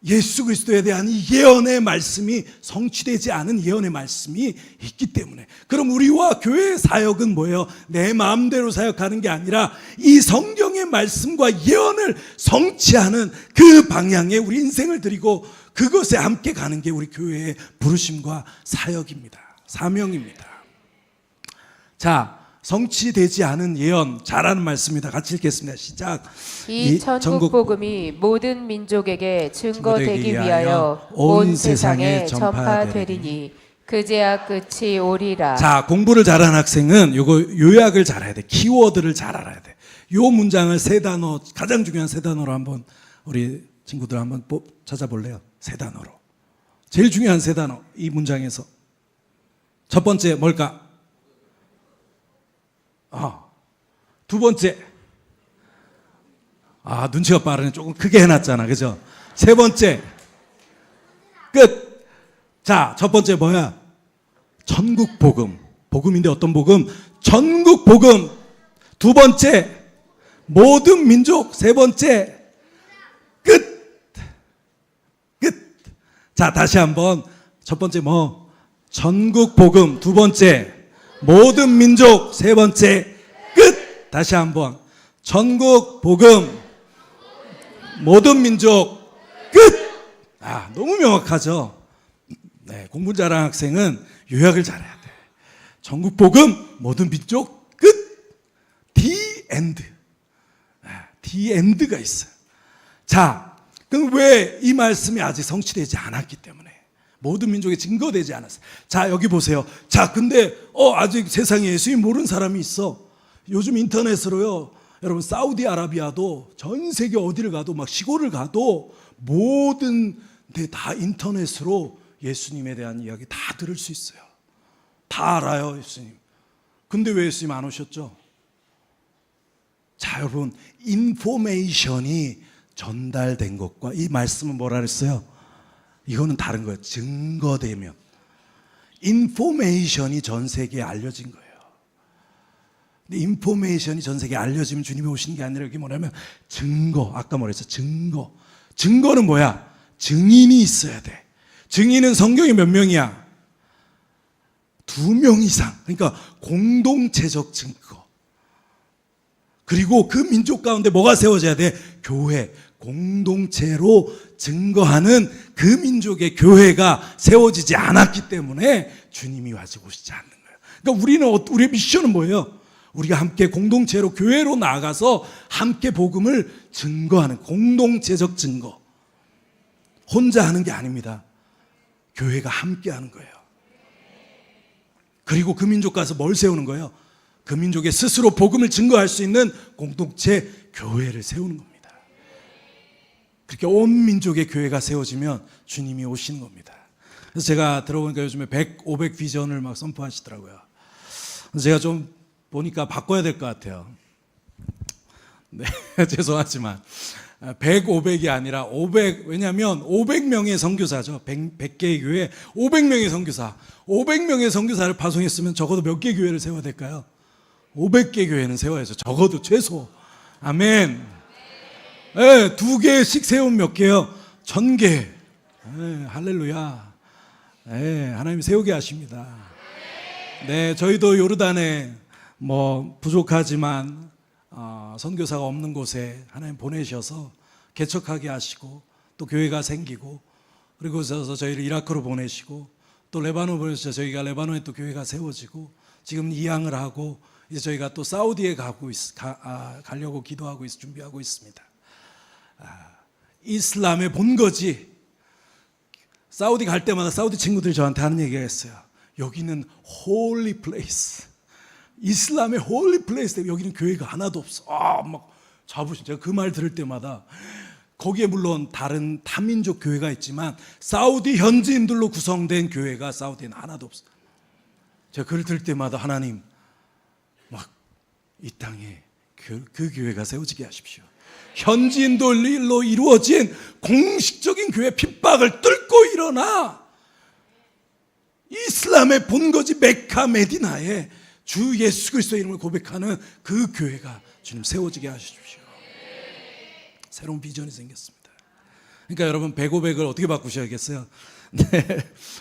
예수 그리스도에 대한 이 예언의 말씀이 성취되지 않은 예언의 말씀이 있기 때문에. 그럼 우리와 교회의 사역은 뭐예요? 내 마음대로 사역하는 게 아니라 이 성경의 말씀과 예언을 성취하는 그 방향에 우리 인생을 드리고 그것에 함께 가는 게 우리 교회의 부르심과 사역입니다. 사명입니다. 자, 성취되지 않은 예언, 잘하는 말씀입니다. 같이 읽겠습니다. 시작. 이 천국 복음이 모든 민족에게 증거되기 위하여 온 세상에 전파되리니 그제야 끝이 오리라. 자, 공부를 잘하는 학생은 요약을 잘해야 돼. 키워드를 잘 알아야 돼. 요 문장을 세 단어, 가장 중요한 세 단어로 한번 우리 친구들 한번 찾아볼래요? 세 단어로. 제일 중요한 세 단어, 이 문장에서. 첫 번째 뭘까? 두 번째. 눈치가 빠르네. 조금 크게 해놨잖아. 그죠? 세 번째. 끝. 자, 첫 번째 뭐야? 천국 복음. 복음인데 어떤 복음? 천국 복음. 두 번째. 모든 민족. 세 번째. 끝. 끝. 자, 다시 한번. 첫 번째 뭐? 천국 복음. 두 번째. 모든 민족. 세 번째. 끝. 다시 한번. 천국 복음. 모든 민족. 끝. 너무 명확하죠. 네, 공부 잘하는 학생은 요약을 잘해야 돼. 천국 복음, 모든 민족, 끝. The end. The end가 있어요. 자, 그럼 왜 이 말씀이 아직 성취되지 않았기 때문에 모든 민족에 증거되지 않았어요. 자, 여기 보세요. 자, 근데 아직 세상에 예수님 모르는 사람이 있어. 요즘 인터넷으로요. 여러분 사우디아라비아도 전 세계 어디를 가도 막 시골을 가도 모든 데 다 인터넷으로 예수님에 대한 이야기 다 들을 수 있어요. 다 알아요, 예수님. 근데 왜 예수님 안 오셨죠? 자, 여러분, 인포메이션이 전달된 것과 이 말씀은 뭐라 그랬어요? 이거는 다른 거예요. 증거되면. 인포메이션이 전 세계에 알려진 거예요. 근데 인포메이션이 전 세계에 알려지면 주님이 오시는 게 아니라 여기 뭐냐면 증거. 아까 뭐랬어? 증거. 증거는 뭐야? 증인이 있어야 돼. 증인은 성경에 몇 명이야? 2명 이상, 그러니까 공동체적 증거. 그리고 그 민족 가운데 뭐가 세워져야 돼? 교회, 공동체로 증거하는 그 민족의 교회가 세워지지 않았기 때문에 주님이 아직 오시지 않는 거예요. 그러니까 우리의 미션은 뭐예요? 우리가 함께 공동체로 교회로 나아가서 함께 복음을 증거하는 공동체적 증거. 혼자 하는 게 아닙니다. 교회가 함께 하는 거예요. 그리고 그 민족 가서 뭘 세우는 거예요? 그 민족의 스스로 복음을 증거할 수 있는 공동체 교회를 세우는 겁니다. 그렇게 온 민족의 교회가 세워지면 주님이 오시는 겁니다. 그래서 제가 들어보니까 요즘에 100, 500 비전을 막 선포하시더라고요. 그래서 제가 좀 보니까 바꿔야 될 것 같아요. 네, 죄송하지만 100, 500이 아니라 500, 왜냐하면 500명의 선교사죠. 100개의 교회 500명의 선교사. 500명의 선교사를 파송했으면 적어도 몇 개 교회를 세워야 될까요? 500개 교회는 세워야죠. 적어도 최소. 아멘. 네, 2개씩 세우면 몇 개요? 1000개. 네, 할렐루야. 네, 하나님 세우게 하십니다. 네, 저희도 요르단에 뭐 부족하지만 선교사가 없는 곳에 하나님 보내셔서 개척하게 하시고 또 교회가 생기고 그리고 그래서 저희를 이라크로 보내시고 또 레바논 보내셔서 저희가 레바논에 또 교회가 세워지고 지금 이양을 하고 이제 저희가 또 사우디에 가려고 기도하고 준비하고 있습니다. 이슬람의 본거지. 사우디 갈 때마다 사우디 친구들이 저한테 하는 얘기가 있어요. 여기는 홀리 플레이스. 이슬람의 홀리 플레이스 때문에 여기는 교회가 하나도 없어. 막 자부심. 제가 그 말 들을 때마다 거기에 물론 다른 타민족 교회가 있지만 사우디 현지인들로 구성된 교회가 사우디에는 하나도 없어. 제가 그를 들을 때마다 하나님 막 이 땅에 그 교회가 세워지게 하십시오. 현지인들로 이루어진 공식적인 교회 핍박을 뚫고 일어나 이슬람의 본거지 메카 메디나에 주 예수 그리스도의 이름을 고백하는 그 교회가 주님 세워지게 하십시오. 새로운 비전이 생겼습니다. 그러니까 여러분 100, 500을 어떻게 바꾸셔야겠어요? 네,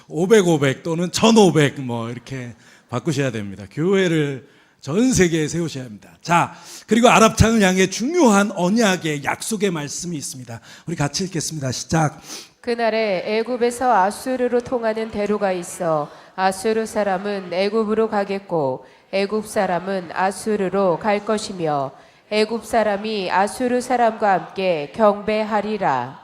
500, 500 또는 1500 뭐 이렇게 바꾸셔야 됩니다. 교회를 전 세계에 세우셔야 합니다. 자, 그리고 아랍창을 향해 중요한 언약의 약속의 말씀이 있습니다. 우리 같이 읽겠습니다. 시작. 그날에 애굽에서 아수르로 통하는 대로가 있어 아수르 사람은 애굽으로 가겠고 애굽 사람은 아수르로 갈 것이며 애굽 사람이 아수르 사람과 함께 경배하리라.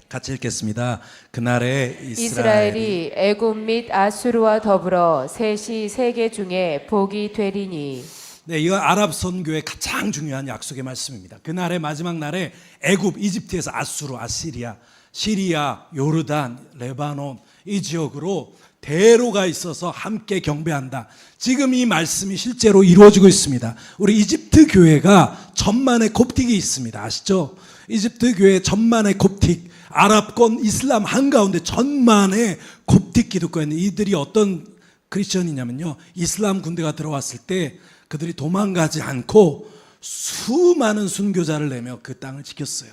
같이 읽겠습니다. 그날에 이스라엘이 애굽 및 아수르와 더불어 셋이 세계 중에 복이 되리니. 네, 이건 아랍 선교의 가장 중요한 약속의 말씀입니다. 그날의 마지막 날에 애굽, 이집트에서 아수르, 아시리아, 시리아, 요르단, 레바논 이 지역으로 대로가 있어서 함께 경배한다. 지금 이 말씀이 실제로 이루어지고 있습니다. 우리 이집트 교회가 천만의 콥틱이 있습니다. 아시죠? 이집트 교회 천만의 콥틱, 아랍권 이슬람 한가운데 천만의 콥틱 기독교인들, 이들이 어떤 크리스천이냐면요, 이슬람 군대가 들어왔을 때 그들이 도망가지 않고 수많은 순교자를 내며 그 땅을 지켰어요.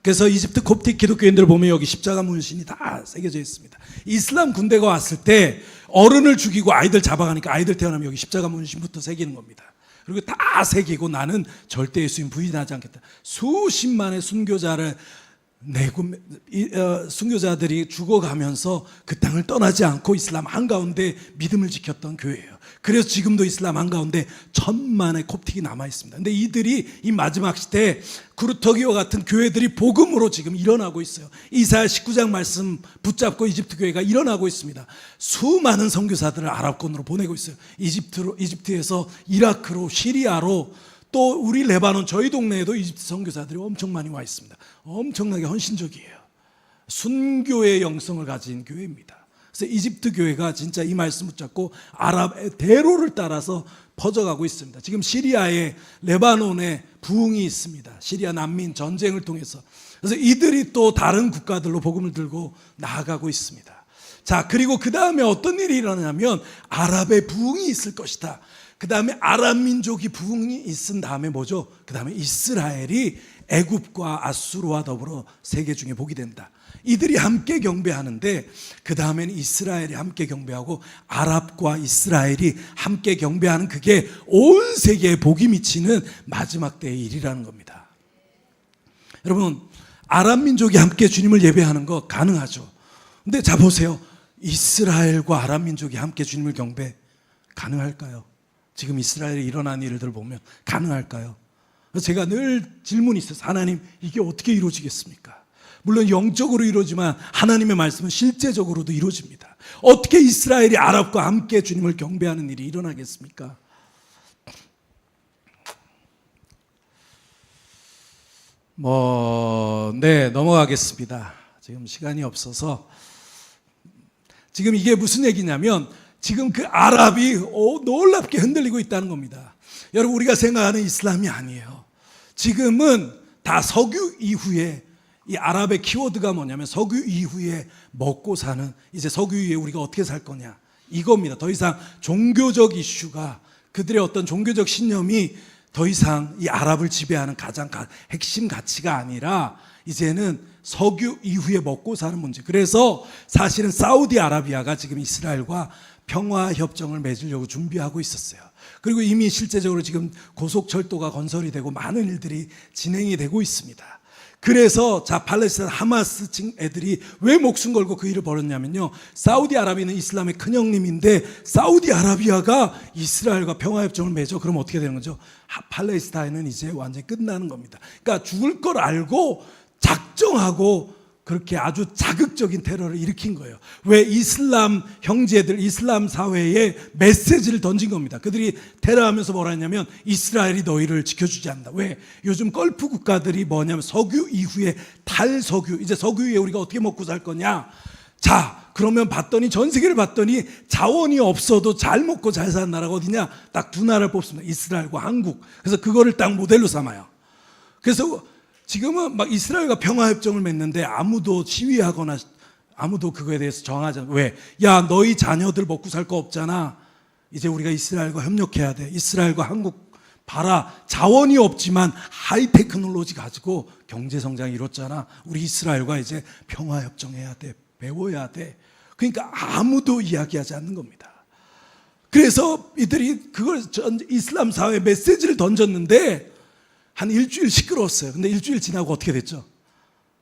그래서 이집트 콥틱 기독교인들 보면 여기 십자가 문신이 다 새겨져 있습니다. 이슬람 군대가 왔을 때 어른을 죽이고 아이들 잡아가니까 아이들 태어나면 여기 십자가 문신부터 새기는 겁니다. 그리고 다 새기고 나는 절대 예수님 부인하지 않겠다. 수십만의 순교자를 내고 순교자들이 죽어가면서 그 땅을 떠나지 않고 이슬람 한가운데 믿음을 지켰던 교회예요. 그래서 지금도 이슬람 한가운데 천만의 콥틱이 남아 있습니다. 근데 이들이 이 마지막 시대에 구루터기와 같은 교회들이 복음으로 지금 일어나고 있어요. 이사야 19장 말씀 붙잡고 이집트 교회가 일어나고 있습니다. 수많은 선교사들을 아랍권으로 보내고 있어요. 이집트에서 이라크로, 시리아로, 또 우리 레바논 저희 동네에도 이집트 선교사들이 엄청 많이 와 있습니다. 엄청나게 헌신적이에요. 순교의 영성을 가진 교회입니다. 그래서 이집트 교회가 진짜 이 말씀 붙잡고 아랍의 대로를 따라서 퍼져가고 있습니다. 지금 시리아에, 레바논에 부흥이 있습니다. 시리아 난민 전쟁을 통해서. 그래서 이들이 또 다른 국가들로 복음을 들고 나아가고 있습니다. 자, 그리고 그 다음에 어떤 일이 일어나냐면 아랍의 부흥이 있을 것이다. 그 다음에 아랍 민족이 부흥이 있은 다음에 뭐죠? 그 다음에 이스라엘이 애굽과 아수르와 더불어 세계 중에 복이 된다. 이들이 함께 경배하는데 그 다음에는 이스라엘이 함께 경배하고 아랍과 이스라엘이 함께 경배하는 그게 온 세계에 복이 미치는 마지막 때의 일이라는 겁니다. 여러분, 아랍 민족이 함께 주님을 예배하는 거 가능하죠. 근데 자 보세요. 이스라엘과 아랍 민족이 함께 주님을 경배 가능할까요? 지금 이스라엘에 일어난 일들 보면 가능할까요? 제가 늘 질문이 있어요. 하나님, 이게 어떻게 이루어지겠습니까? 물론 영적으로 이루어지만 하나님의 말씀은 실제적으로도 이루어집니다. 어떻게 이스라엘이 아랍과 함께 주님을 경배하는 일이 일어나겠습니까? 넘어가겠습니다. 지금 시간이 없어서. 지금 이게 무슨 얘기냐면 지금 그 아랍이 놀랍게 흔들리고 있다는 겁니다. 여러분, 우리가 생각하는 이슬람이 아니에요. 지금은 다 석유 이후에, 이 아랍의 키워드가 뭐냐면 석유 이후에 먹고 사는, 이제 석유 이후에 우리가 어떻게 살 거냐, 이겁니다. 더 이상 종교적 이슈가, 그들의 어떤 종교적 신념이 더 이상 이 아랍을 지배하는 가장 핵심 가치가 아니라 이제는 석유 이후에 먹고 사는 문제. 그래서 사실은 사우디아라비아가 지금 이스라엘과 평화협정을 맺으려고 준비하고 있었어요. 그리고 이미 실제적으로 지금 고속철도가 건설이 되고 많은 일들이 진행이 되고 있습니다. 그래서 팔레스타인 하마스 애들이 왜 목숨 걸고 그 일을 벌였냐면요, 사우디아라비아는 이슬람의 큰형님인데 사우디아라비아가 이스라엘과 평화협정을 맺어. 그럼 어떻게 되는 거죠? 팔레스타인은 이제 완전히 끝나는 겁니다. 그러니까 죽을 걸 알고 작정하고 그렇게 아주 자극적인 테러를 일으킨 거예요. 왜? 이슬람 형제들, 이슬람 사회에 메시지를 던진 겁니다. 그들이 테러하면서 뭐라 했냐면 이스라엘이 너희를 지켜주지 않는다. 왜? 요즘 걸프 국가들이 뭐냐면 석유 이후에 탈석유, 이제 석유 이후에 우리가 어떻게 먹고 살 거냐. 자, 그러면 봤더니 전 세계를 봤더니 자원이 없어도 잘 먹고 잘 사는 나라가 어디냐? 딱 두 나라를 뽑습니다. 이스라엘과 한국. 그래서 그거를 딱 모델로 삼아요. 그래서 지금은 막 이스라엘과 평화협정을 맺는데 아무도 시위하거나 아무도 그거에 대해서 정하지 않아요. 왜? 야, 너희 자녀들 먹고 살 거 없잖아. 이제 우리가 이스라엘과 협력해야 돼. 이스라엘과 한국 봐라. 자원이 없지만 하이 테크놀로지 가지고 경제 성장이 이뤘잖아. 우리 이스라엘과 이제 평화협정해야 돼. 배워야 돼. 그러니까 아무도 이야기하지 않는 겁니다. 그래서 이들이 그걸 이슬람 사회에 메시지를 던졌는데 한 일주일 시끄러웠어요. 근데 일주일 지나고 어떻게 됐죠?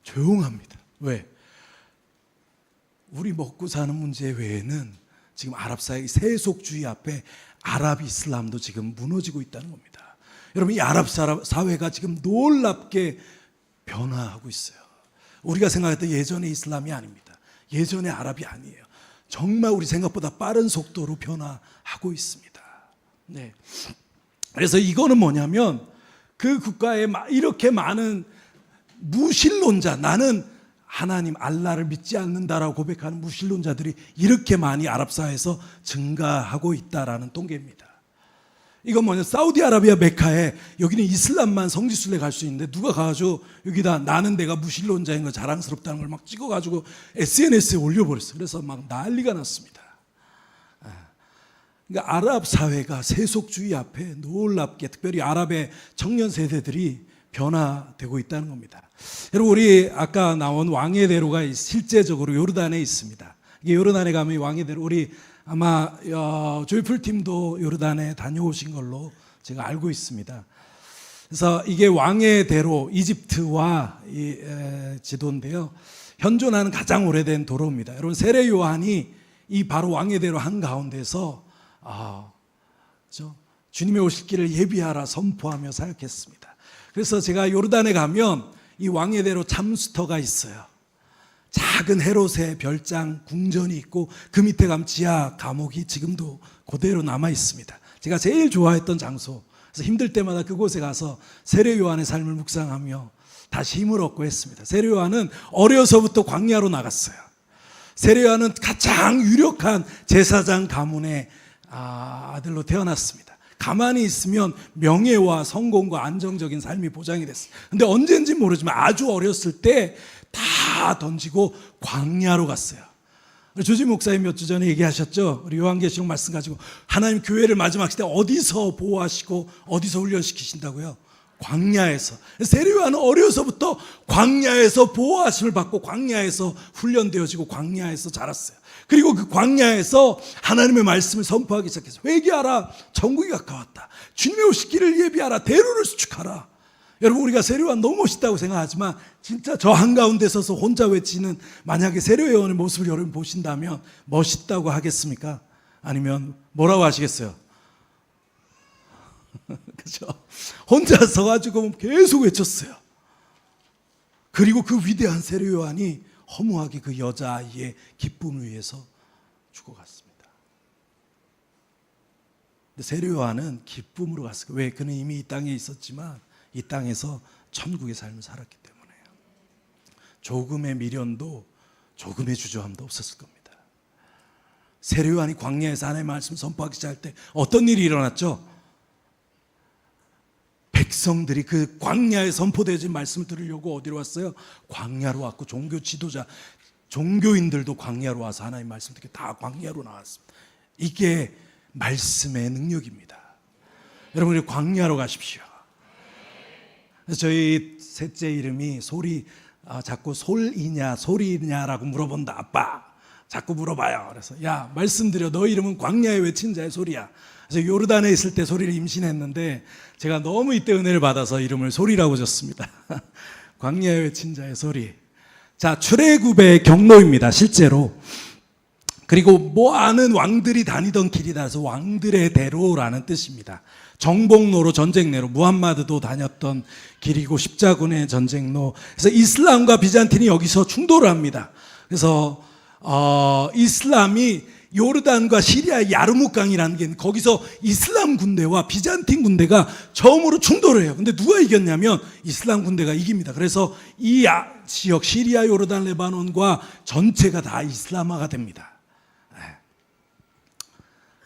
조용합니다. 왜? 우리 먹고 사는 문제 외에는 지금 아랍 사회 세속주의 앞에 아랍 이슬람도 지금 무너지고 있다는 겁니다. 여러분, 이 아랍 사회가 지금 놀랍게 변화하고 있어요. 우리가 생각했던 예전의 이슬람이 아닙니다. 예전의 아랍이 아니에요. 정말 우리 생각보다 빠른 속도로 변화하고 있습니다. 네. 그래서 이거는 뭐냐면 그 국가에 이렇게 많은 무신론자, 나는 하나님 알라를 믿지 않는다라고 고백하는 무신론자들이 이렇게 많이 아랍 사회에서 증가하고 있다라는 통계입니다. 이건 뭐냐, 사우디아라비아 메카에 여기는 이슬람만 성지순례 갈 수 있는데 누가 가가지고 여기다 나는 내가 무신론자인 거 자랑스럽다는 걸 막 찍어가지고 SNS에 올려버렸어요. 그래서 막 난리가 났습니다. 그러니까 아랍 사회가 세속주의 앞에 놀랍게, 특별히 아랍의 청년 세대들이 변화되고 있다는 겁니다. 여러분, 우리 아까 나온 왕의 대로가 실제적으로 요르단에 있습니다. 이게 요르단에 가면 왕의 대로, 우리 아마 조이풀 팀도 요르단에 다녀오신 걸로 제가 알고 있습니다. 그래서 이게 왕의 대로, 이집트와 지도인데요. 현존하는 가장 오래된 도로입니다. 여러분, 세례 요한이 이 바로 왕의 대로 한 가운데서 주님의 오실 길을 예비하라 선포하며 사역했습니다. 그래서 제가 요르단에 가면 이 왕의 대로 참수터가 있어요. 작은 헤롯의 별장 궁전이 있고 그 밑에 가면 지하 감옥이 지금도 그대로 남아 있습니다. 제가 제일 좋아했던 장소. 그래서 힘들 때마다 그곳에 가서 세례 요한의 삶을 묵상하며 다시 힘을 얻고 했습니다. 세례 요한은 어려서부터 광야로 나갔어요. 세례 요한은 가장 유력한 제사장 가문의 아들로 태어났습니다. 가만히 있으면 명예와 성공과 안정적인 삶이 보장이 됐어요. 근데 언제인지 모르지만 아주 어렸을 때 다 던지고 광야로 갔어요. 조지 목사님 몇 주 전에 얘기하셨죠. 우리 요한계시록 말씀 가지고 하나님 교회를 마지막 시대 어디서 보호하시고 어디서 훈련시키신다고요? 광야에서. 세례요한은 어려서부터 광야에서 보호하심을 받고 광야에서 훈련되어지고 광야에서 자랐어요. 그리고 그 광야에서 하나님의 말씀을 선포하기 시작해서 회개하라, 천국이 가까웠다. 주님의 오실 길을 예비하라, 대로를 수축하라. 여러분, 우리가 세례요한 너무 멋있다고 생각하지만 진짜 저 한가운데 서서 혼자 외치는 만약에 세례요한의 모습을 여러분 보신다면 멋있다고 하겠습니까? 아니면 뭐라고 하시겠어요? 그죠? 혼자 서가지고 계속 외쳤어요. 그리고 그 위대한 세례요한이 허무하게 그 여자아이의 기쁨을 위해서 죽어갔습니다. 근데 세례요한은 기쁨으로 갔어요. 왜? 그는 이미 이 땅에 있었지만 이 땅에서 천국의 삶을 살았기 때문에요. 조금의 미련도 조금의 주저함도 없었을 겁니다. 세례요한이 광야에서 하나님의 말씀 선포하기 시작할 때 어떤 일이 일어났죠? 백성들이 그 광야에 선포되어진 말씀을 들으려고 어디로 왔어요? 광야로 왔고 종교 지도자, 종교인들도 광야로 와서 하나님의 말씀 듣게 다 광야로 나왔습니다. 이게 말씀의 능력입니다. 여러분, 우리 광야로 가십시오. 저희 셋째 이름이 자꾸 솔이냐 소리냐라고 물어본다. 아빠 자꾸 물어봐요. 그래서 야, 말씀드려, 너 이름은 광야에 외친 자의 소리야. 그래서 요르단에 있을 때 소리를 임신했는데 제가 너무 이때 은혜를 받아서 이름을 소리라고 줬습니다. 광야에 외친 자의 소리. 자, 출애굽의 경로입니다, 실제로. 그리고 많은 왕들이 다니던 길이다 해서 왕들의 대로라는 뜻입니다. 정복로로, 전쟁로로, 무함마드도 다녔던 길이고 십자군의 전쟁로. 그래서 이슬람과 비잔틴이 여기서 충돌을 합니다. 그래서 이슬람이 요르단과 시리아의 야르묵강이라는 게 거기서 이슬람 군대와 비잔틴 군대가 처음으로 충돌을 해요. 근데 누가 이겼냐면 이슬람 군대가 이깁니다. 그래서 이 지역 시리아, 요르단, 레바논과 전체가 다 이슬람화가 됩니다.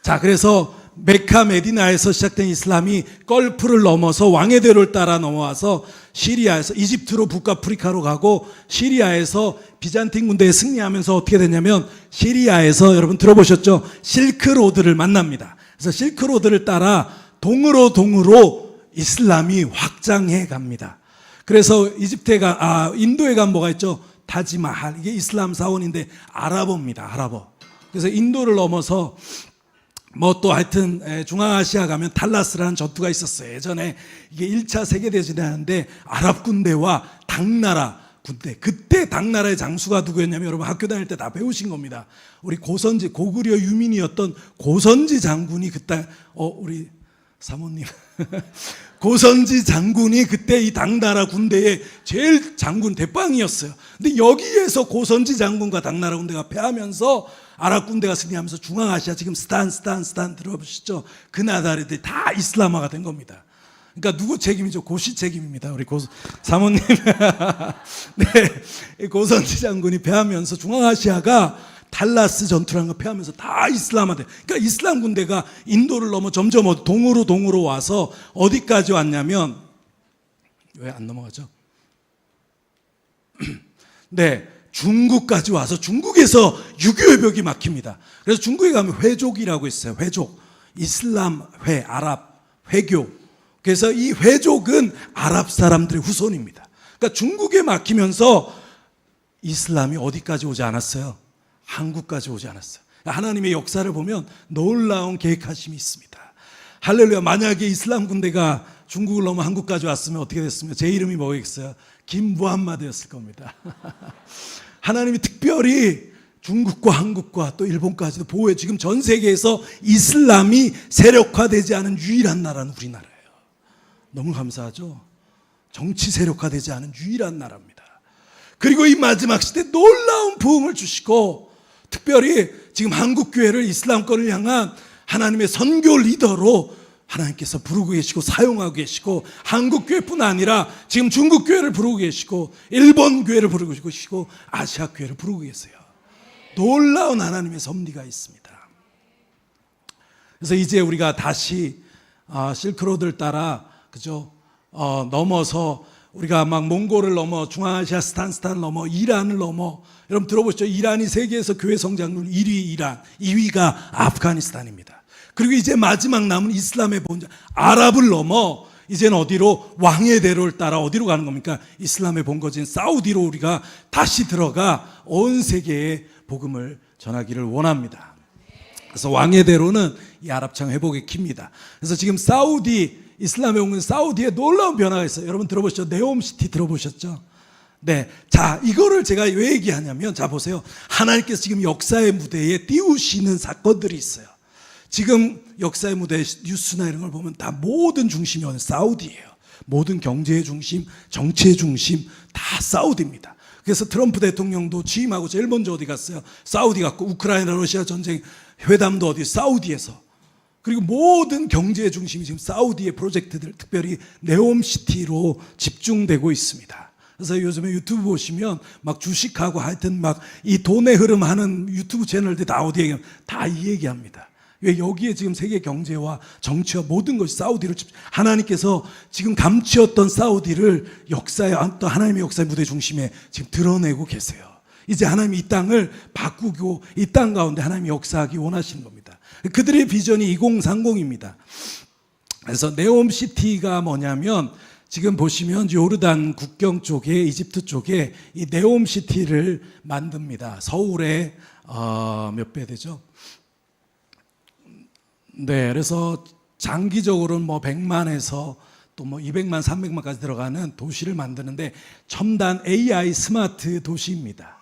자, 그래서 메카 메디나에서 시작된 이슬람이 걸프를 넘어서 왕의 대로를 따라 넘어와서 시리아에서 이집트로 북아프리카로 가고 시리아에서 비잔틴 군대에 승리하면서 어떻게 됐냐면 시리아에서 여러분 들어보셨죠? 실크로드를 만납니다. 그래서 실크로드를 따라 동으로 이슬람이 확장해 갑니다. 그래서 인도에 가면 뭐가 있죠? 타지마할, 이게 이슬람 사원인데 아랍어입니다. 아랍어. 그래서 인도를 넘어서 또 하여튼 중앙아시아 가면 달라스라는 전투가 있었어요. 예전에 이게 1차 세계대전이 하는데 아랍 군대와 당나라 군대. 그때 당나라의 장수가 누구였냐면 여러분 학교 다닐 때 다 배우신 겁니다. 우리 고구려 유민이었던 고선지 장군이 그때 우리 사모님 고선지 장군이 그때 이 당나라 군대의 제일 장군 대빵이었어요. 근데 여기에서 고선지 장군과 당나라 군대가 패하면서 아랍 군대가 승리하면서 중앙아시아, 지금 스탄 들어보시죠? 그 나라들이 다 이슬람화가 된 겁니다. 그러니까 누구 책임이죠? 고시 책임입니다. 우리 사모님. 네, 고선지 장군이 패하면서 중앙아시아가 달라스 전투라는 거 패하면서 다 이슬람화돼. 그러니까 이슬람 군대가 인도를 넘어 점점 동으로 와서 어디까지 왔냐면, 왜 안 넘어가죠? 네, 중국까지 와서 중국에서 유교의 벽이 막힙니다. 그래서 중국에 가면 회족이라고 있어요. 회족, 이슬람 회, 아랍 회교. 그래서 이 회족은 아랍 사람들의 후손입니다. 그러니까 중국에 막히면서 이슬람이 어디까지 오지 않았어요? 한국까지 오지 않았어요. 하나님의 역사를 보면 놀라운 계획하심이 있습니다. 할렐루야. 만약에 이슬람 군대가 중국을 넘어 한국까지 왔으면 어떻게 됐으면 제 이름이 뭐겠어요? 김무함마드였을 겁니다. 하나님이 특별히 중국과 한국과 또 일본까지도 보호해. 지금 전 세계에서 이슬람이 세력화되지 않은 유일한 나라는 우리나라예요. 너무 감사하죠? 정치 세력화되지 않은 유일한 나라입니다. 그리고 이 마지막 시대 놀라운 부흥을 주시고, 특별히 지금 한국교회를 이슬람권을 향한 하나님의 선교 리더로 하나님께서 부르고 계시고 사용하고 계시고, 한국교회뿐 아니라 지금 중국교회를 부르고 계시고 일본교회를 부르고 계시고 아시아교회를 부르고 계세요. 놀라운 하나님의 섭리가 있습니다. 그래서 이제 우리가 다시 실크로드를 따라, 그죠? 넘어서 우리가 막 몽골을 넘어 중앙아시아 스탄을 넘어 이란을 넘어, 여러분 들어보시죠? 이란이 세계에서 교회 성장률 1위 이란, 2위가 아프가니스탄입니다. 그리고 이제 마지막 남은 이슬람의 본자 아랍을 넘어 이제는 어디로? 왕의 대로를 따라 어디로 가는 겁니까? 이슬람의 본거지인 사우디로 우리가 다시 들어가 온 세계에 복음을 전하기를 원합니다. 그래서 왕의 대로는 이 아랍창 회복의 키입니다. 그래서 지금 사우디, 이슬람에 온 사우디에 놀라운 변화가 있어요. 여러분 들어보셨죠? 네옴시티 들어보셨죠? 네. 자, 이거를 제가 왜 얘기하냐면, 자, 보세요. 하나님께서 지금 역사의 무대에 띄우시는 사건들이 있어요. 지금 역사의 무대 뉴스나 이런 걸 보면 다 모든 중심이 어느 사우디예요. 모든 경제의 중심, 정치의 중심 다 사우디입니다. 그래서 트럼프 대통령도 취임하고 제일 먼저 어디 갔어요? 사우디 갔고, 우크라이나 러시아 전쟁 회담도 어디? 사우디에서. 그리고 모든 경제의 중심이 지금 사우디의 프로젝트들, 특별히 네옴시티로 집중되고 있습니다. 그래서 요즘에 유튜브 보시면 막 주식하고 하여튼 막 이 돈의 흐름 하는 유튜브 채널들 다 어디 얘기하면 다 이 얘기합니다. 왜? 여기에 지금 세계 경제와 정치와 모든 것이 사우디로 하나님께서 지금 감추었던 사우디를 역사의 또 하나님의 역사의 무대 중심에 지금 드러내고 계세요. 이제 하나님이 이 땅을 바꾸고 이 땅 가운데 하나님이 역사하기 원하시는 겁니다. 그들의 비전이 2030입니다. 그래서 네옴시티가 뭐냐면 지금 보시면 요르단 국경 쪽에 이집트 쪽에 이 네옴시티를 만듭니다. 서울에 몇 배 되죠? 네, 그래서 장기적으로는 뭐 100만에서 또 뭐 200만, 300만까지 들어가는 도시를 만드는데 첨단 AI 스마트 도시입니다.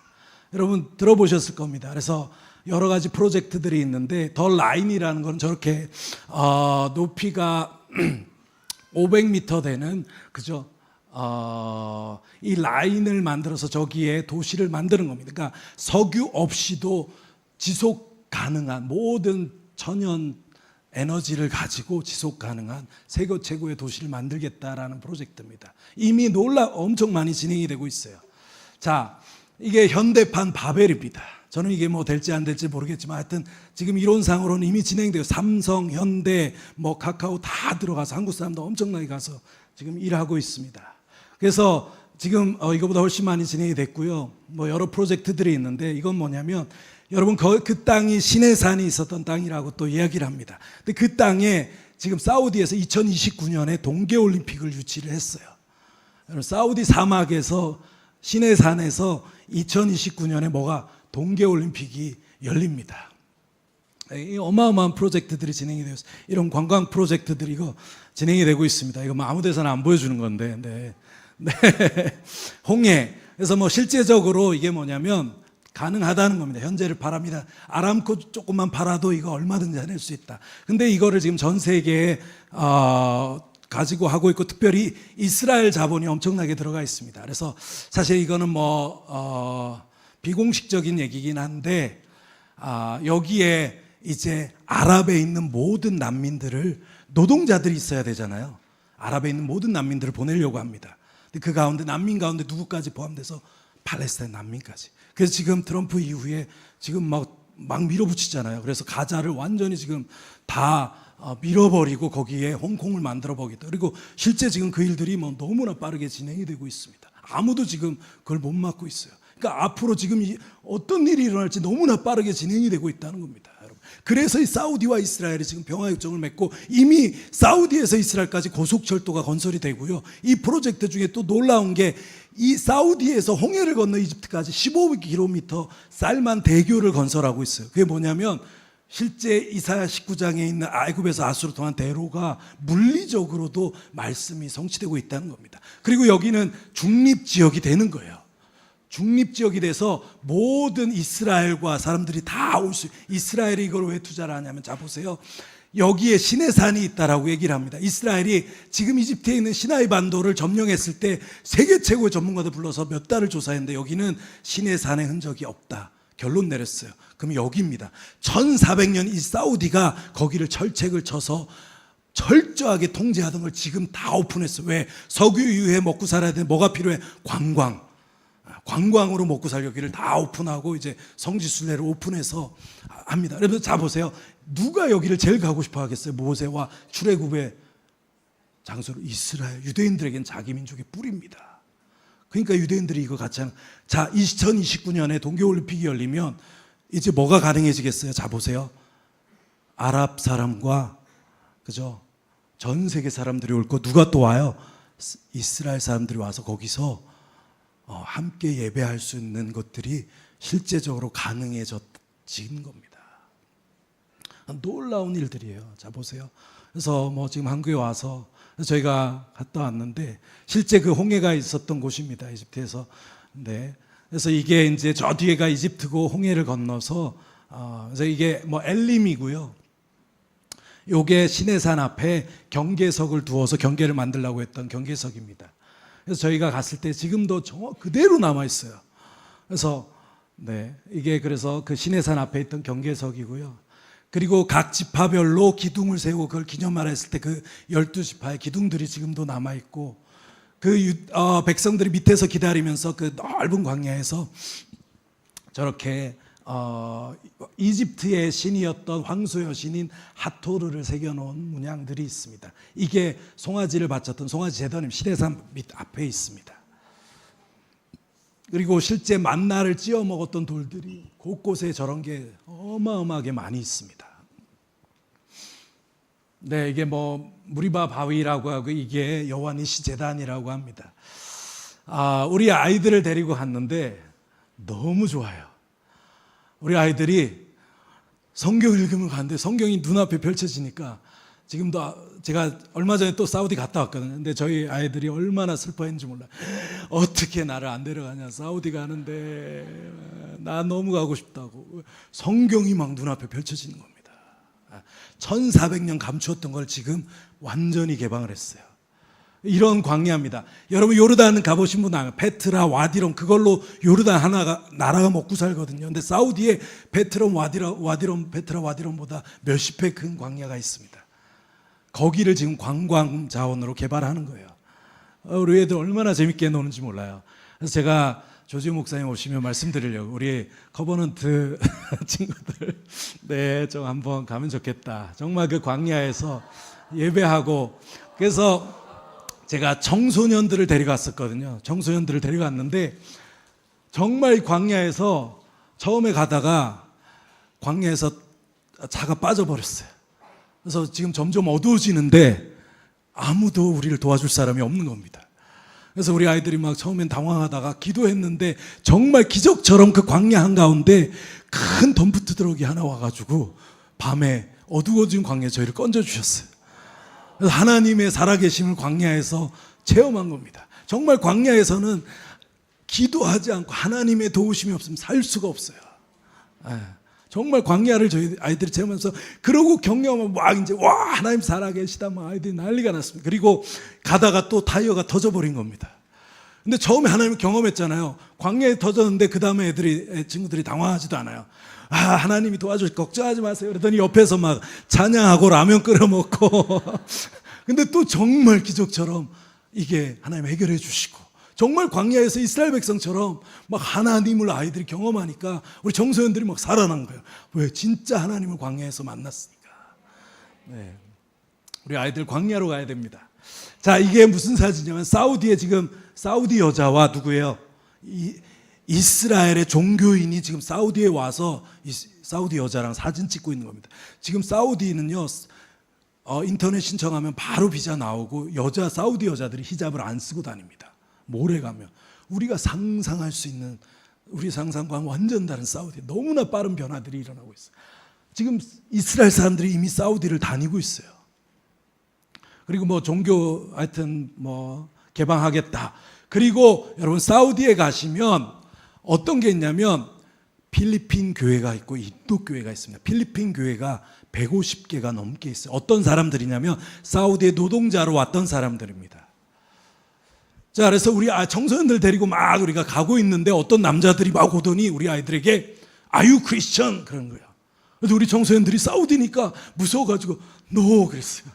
여러분 들어보셨을 겁니다. 그래서 여러 가지 프로젝트들이 있는데 더 라인이라는 건 저렇게 높이가 500m 되는 그죠? 이 라인을 만들어서 저기에 도시를 만드는 겁니다. 그러니까 석유 없이도 지속 가능한 모든 천연 에너지를 가지고 지속 가능한 세계 최고의 도시를 만들겠다라는 프로젝트입니다. 이미 엄청 많이 진행이 되고 있어요. 자, 이게 현대판 바벨입니다. 저는 이게 뭐 될지 안 될지 모르겠지만 하여튼 지금 이론상으로는 이미 진행되고 삼성, 현대, 뭐 카카오 다 들어가서 한국 사람도 엄청나게 가서 지금 일하고 있습니다. 그래서 지금 이거보다 훨씬 많이 진행이 됐고요. 뭐 여러 프로젝트들이 있는데 이건 뭐냐면 여러분 그 땅이 시내산이 있었던 땅이라고 또 이야기를 합니다. 근데 그 땅에 지금 사우디에서 2029년에 동계올림픽을 유치를 했어요. 사우디 사막에서 시내산에서 2029년에 뭐가 동계올림픽이 열립니다. 이 어마어마한 프로젝트들이 진행이 되어 있어요. 이런 관광 프로젝트들이 이거 진행이 되고 있습니다. 이거 뭐 아무 데서나 안 보여주는 건데, 네. 홍해. 그래서 뭐 실제적으로 이게 뭐냐면 가능하다는 겁니다. 현재를 바랍니다. 아람코 조금만 팔아도 이거 얼마든지 해낼 수 있다. 근데 이거를 지금 전 세계에 가지고 하고 있고 특별히 이스라엘 자본이 엄청나게 들어가 있습니다. 그래서 사실 이거는 뭐 비공식적인 얘기긴 한데 여기에 이제 아랍에 있는 모든 난민들을 노동자들이 있어야 되잖아요. 아랍에 있는 모든 난민들을 보내려고 합니다. 근데 그 가운데 난민 가운데 누구까지 포함돼서 팔레스타인 난민까지. 그래서 지금 트럼프 이후에 지금 막 밀어붙이잖아요. 그래서 가자를 완전히 지금 다 밀어버리고 거기에 홍콩을 만들어 보겠다. 그리고 실제 지금 그 일들이 뭐 너무나 빠르게 진행이 되고 있습니다. 아무도 지금 그걸 못 막고 있어요. 그러니까 앞으로 지금 어떤 일이 일어날지 너무나 빠르게 진행이 되고 있다는 겁니다. 여러분. 그래서 이 사우디와 이스라엘이 지금 평화협정을 맺고 이미 사우디에서 이스라엘까지 고속철도가 건설이 되고요. 이 프로젝트 중에 또 놀라운 게 이 사우디에서 홍해를 건너 이집트까지 15km 쌀만 대교를 건설하고 있어요. 그게 뭐냐면 실제 이사야 19장에 있는 애굽에서 아수르 통한 대로가 물리적으로도 말씀이 성취되고 있다는 겁니다. 그리고 여기는 중립지역이 되는 거예요. 중립지역이 돼서 모든 이스라엘과 사람들이 다 올 수, 이스라엘이 이걸 왜 투자를 하냐면, 자 보세요. 여기에 시내산이 있다라고 얘기를 합니다. 이스라엘이 지금 이집트에 있는 시나이 반도를 점령했을 때 세계 최고의 전문가들 불러서 몇 달을 조사했는데 여기는 시내산의 흔적이 없다. 결론 내렸어요. 그럼 여기입니다. 1400년 이 사우디가 거기를 철책을 쳐서 철저하게 통제하던 걸 지금 다 오픈했어요. 왜? 석유 이후에 먹고 살아야 되는데 뭐가 필요해? 관광으로 먹고 살 여기를 다 오픈하고 이제 성지순례를 오픈해서 합니다. 그래서 자 보세요. 누가 여기를 제일 가고 싶어 하겠어요? 모세와 출애굽의 장소로 이스라엘. 유대인들에겐 자기 민족의 뿌리입니다. 그러니까 유대인들이 이거 같이 하는. 자, 2029년에 동계올림픽이 열리면 이제 뭐가 가능해지겠어요? 자 보세요. 아랍 사람과 그죠? 전 세계 사람들이 올 거. 누가 또 와요? 이스라엘 사람들이 와서 거기서 함께 예배할 수 있는 것들이 실제적으로 가능해진 겁니다. 놀라운 일들이에요. 자, 보세요. 그래서 뭐 지금 한국에 와서 저희가 갔다 왔는데 실제 그 홍해가 있었던 곳입니다. 이집트에서. 네. 그래서 이게 이제 저 뒤에가 이집트고 홍해를 건너서 그래서 이게 뭐 엘림이고요. 요게 시내산 앞에 경계석을 두어서 경계를 만들려고 했던 경계석입니다. 그래서 저희가 갔을 때 지금도 그대로 남아 있어요. 그래서 네, 이게 그래서 그 시내산 앞에 있던 경계석이고요. 그리고 각 지파별로 기둥을 세우고 그걸 기념하라 했을 때 그 12지파의 기둥들이 지금도 남아 있고 그 백성들이 밑에서 기다리면서 그 넓은 광야에서 저렇게 이집트의 신이었던 황소의 신인 하토르를 새겨놓은 문양들이 있습니다. 이게 송아지를 바쳤던 송아지 제단임 시내산 밑 앞에 있습니다. 그리고 실제 만나를 찧어 먹었던 돌들이 곳곳에 저런 게 어마어마하게 많이 있습니다. 네, 이게 뭐 무리바 바위라고 하고 이게 여호와 니시 제단이라고 합니다. 우리 아이들을 데리고 갔는데 너무 좋아요. 우리 아이들이 성경 읽으면 가는데 성경이 눈앞에 펼쳐지니까 지금도 제가 얼마 전에 또 사우디 갔다 왔거든요. 근데 저희 아이들이 얼마나 슬퍼했는지 몰라요. 어떻게 나를 안 데려가냐. 사우디 가는데 나 너무 가고 싶다고. 성경이 막 눈앞에 펼쳐지는 겁니다. 1400년 감추었던 걸 지금 완전히 개방을 했어요. 이런 광야입니다. 여러분 요르단 가보신 분 아요? 페트라, 와디롬 그걸로 요르단 하나가 나라가 먹고 살거든요. 근데 사우디에 페트라, 와디롬보다 몇십 배 큰 광야가 있습니다. 거기를 지금 관광 자원으로 개발하는 거예요. 우리 애들 얼마나 재밌게 노는지 몰라요. 그래서 제가 조지호 목사님 오시면 말씀드리려고 우리 커버넌트 친구들 네, 좀 한번 가면 좋겠다. 정말 그 광야에서 예배하고 그래서 제가 청소년들을 데려갔었거든요. 청소년들을 데려갔는데 정말 광야에서 처음에 가다가 광야에서 차가 빠져버렸어요. 그래서 지금 점점 어두워지는데 아무도 우리를 도와줄 사람이 없는 겁니다. 그래서 우리 아이들이 막 처음엔 당황하다가 기도했는데 정말 기적처럼 그 광야 한가운데 큰 덤프 트럭이 하나 와가지고 밤에 어두워진 광야에 저희를 건져주셨어요. 그래서 하나님의 살아계심을 광야에서 체험한 겁니다. 정말 광야에서는 기도하지 않고 하나님의 도우심이 없으면 살 수가 없어요. 정말 광야를 저희 아이들이 체험하면서 그러고 경험하면 막 이제 와 하나님 살아계시다 막 아이들이 난리가 났습니다. 그리고 가다가 또 타이어가 터져버린 겁니다. 근데 처음에 하나님 경험했잖아요. 광야에 터졌는데 그 다음에 친구들이 당황하지도 않아요. 하나님이 도와주실 걱정하지 마세요. 그러더니 옆에서 막 찬양하고 라면 끓여 먹고 근데 또 정말 기적처럼 이게 하나님 해결해 주시고 정말 광야에서 이스라엘 백성처럼 막 하나님을 아이들이 경험하니까 우리 청소년들이 막 살아난 거예요. 왜? 진짜 하나님을 광야에서 만났으니까. 네. 우리 아이들 광야로 가야 됩니다. 자, 이게 무슨 사진이냐면 사우디에 지금 사우디 여자와 누구예요? 이스라엘의 종교인이 지금 사우디에 와서 사우디 여자랑 사진 찍고 있는 겁니다. 지금 사우디는요 인터넷 신청하면 바로 비자 나오고 사우디 여자들이 히잡을 안 쓰고 다닙니다. 모레 가면 우리가 상상할 수 있는 우리 상상과는 완전 다른 사우디 너무나 빠른 변화들이 일어나고 있어요. 지금 이스라엘 사람들이 이미 사우디를 다니고 있어요. 그리고 뭐 종교 하여튼 뭐 개방하겠다. 그리고 여러분 사우디에 가시면 어떤 게 있냐면 필리핀 교회가 있고 인도 교회가 있습니다. 필리핀 교회가 150개가 넘게 있어요. 어떤 사람들이냐면 사우디에 노동자로 왔던 사람들입니다. 자, 그래서 우리 청소년들 데리고 막 우리가 가고 있는데 어떤 남자들이 막 오더니 우리 아이들에게 Are you Christian? 그런 거예요. 그래서 우리 청소년들이 사우디니까 무서워가지고 No 그랬어요.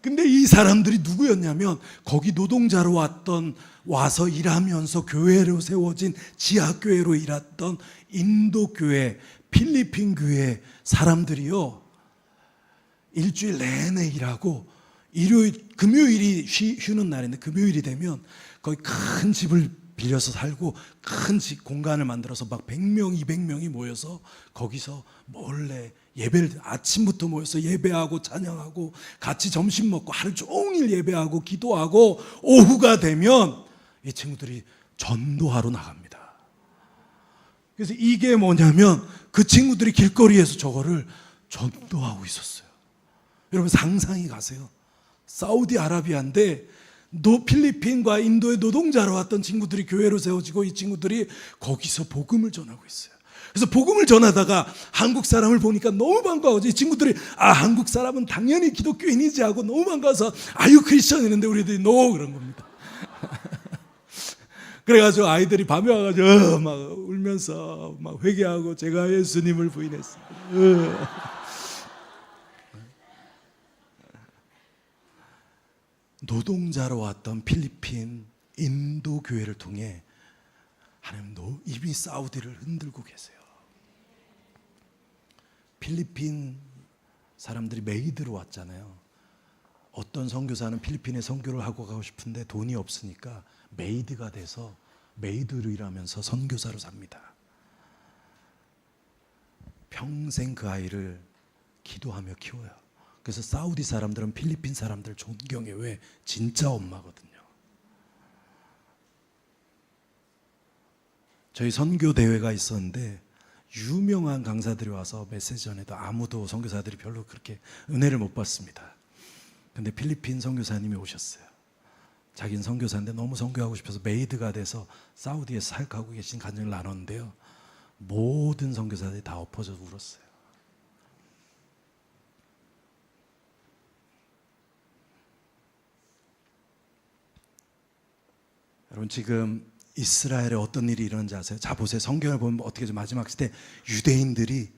근데 이 사람들이 누구였냐면 거기 노동자로 와서 일하면서 교회로 세워진 지하교회로 일했던 인도교회, 필리핀 교회 사람들이요. 일주일 내내 일하고 금요일이 쉬는 날인데 금요일이 되면 거기 큰 집을 빌려서 살고 큰 공간을 만들어서 막 100명, 200명이 모여서 거기서 몰래 예배를 아침부터 모여서 예배하고 찬양하고 같이 점심 먹고 하루 종일 예배하고 기도하고 오후가 되면 이 친구들이 전도하러 나갑니다. 그래서 이게 뭐냐면 그 친구들이 길거리에서 저거를 전도하고 있었어요. 여러분 상상이 가세요. 사우디아라비아인데 필리핀과 인도의 노동자로 왔던 친구들이 교회로 세워지고 이 친구들이 거기서 복음을 전하고 있어요. 그래서 복음을 전하다가 한국 사람을 보니까 너무 반가워서 이 친구들이 한국 사람은 당연히 기독교인이지 하고 너무 반가워서 아유 크리스천 이랬는데 우리들이 노 그런 겁니다. 그래가지고 아이들이 밤에 와가지고 막 울면서 막 회개하고 제가 예수님을 부인했습니다. 노동자로 왔던 필리핀, 인도 교회를 통해 하나님 이미 사우디를 흔들고 계세요. 필리핀 사람들이 메이드로 왔잖아요. 어떤 선교사는 필리핀에 선교를 하고 가고 싶은데 돈이 없으니까 메이드가 돼서 메이드로 일하면서 선교사로 삽니다. 평생 그 아이를 기도하며 키워요. 그래서 사우디 사람들은 필리핀 사람들 존경해. 왜? 진짜 엄마거든요. 저희 선교 대회가 있었는데 유명한 강사들이 와서 메시지 전에도 아무도 선교사들이 별로 그렇게 은혜를 못 받습니다. 근데 필리핀 선교사님이 오셨어요. 자기는 선교사인데 너무 선교하고 싶어서 메이드가 돼서 사우디에서 사역하고 계신 간증을 나눴는데요. 모든 선교사들이 다 엎어져서 울었어요. 여러분 지금 이스라엘에 어떤 일이 일어나는지 아세요? 자 보세요. 성경을 보면 어떻게 좀 마지막 시대 유대인들이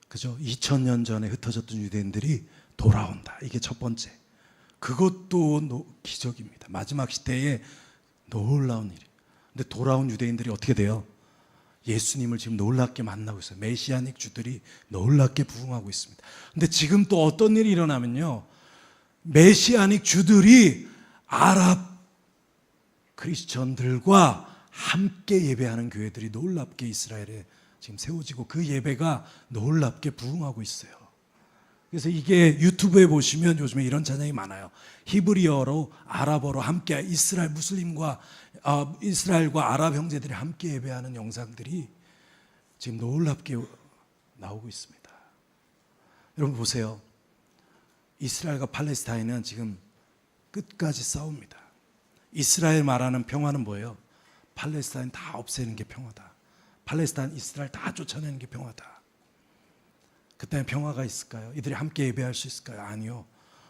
그죠? 2000년 전에 흩어졌던 유대인들이 돌아온다. 이게 첫 번째. 그것도 기적입니다. 마지막 시대에 놀라운 일이. 근데 돌아온 유대인들이 어떻게 돼요? 예수님을 지금 놀랍게 만나고 있어요. 메시아닉 주들이 놀랍게 부흥하고 있습니다. 근데 지금 또 어떤 일이 일어나면요. 메시아닉 주들이 아랍 크리스천들과 함께 예배하는 교회들이 놀랍게 이스라엘에 지금 세워지고 그 예배가 놀랍게 부흥하고 있어요. 그래서 이게 유튜브에 보시면 요즘에 이런 찬양이 많아요. 히브리어로 아랍어로 함께 이스라엘 무슬림과 이스라엘과 아랍 형제들이 함께 예배하는 영상들이 지금 놀랍게 나오고 있습니다. 여러분 보세요. 이스라엘과 팔레스타인은 지금 끝까지 싸웁니다. 이스라엘 말하는 평화는 뭐예요? 팔레스타인 다 없애는 게 평화다. 팔레스타인, 이스라엘 다 쫓아내는 게 평화다. 그때는 평화가 있을까요? 이들이 함께 예배할 수 있을까요? 아니요.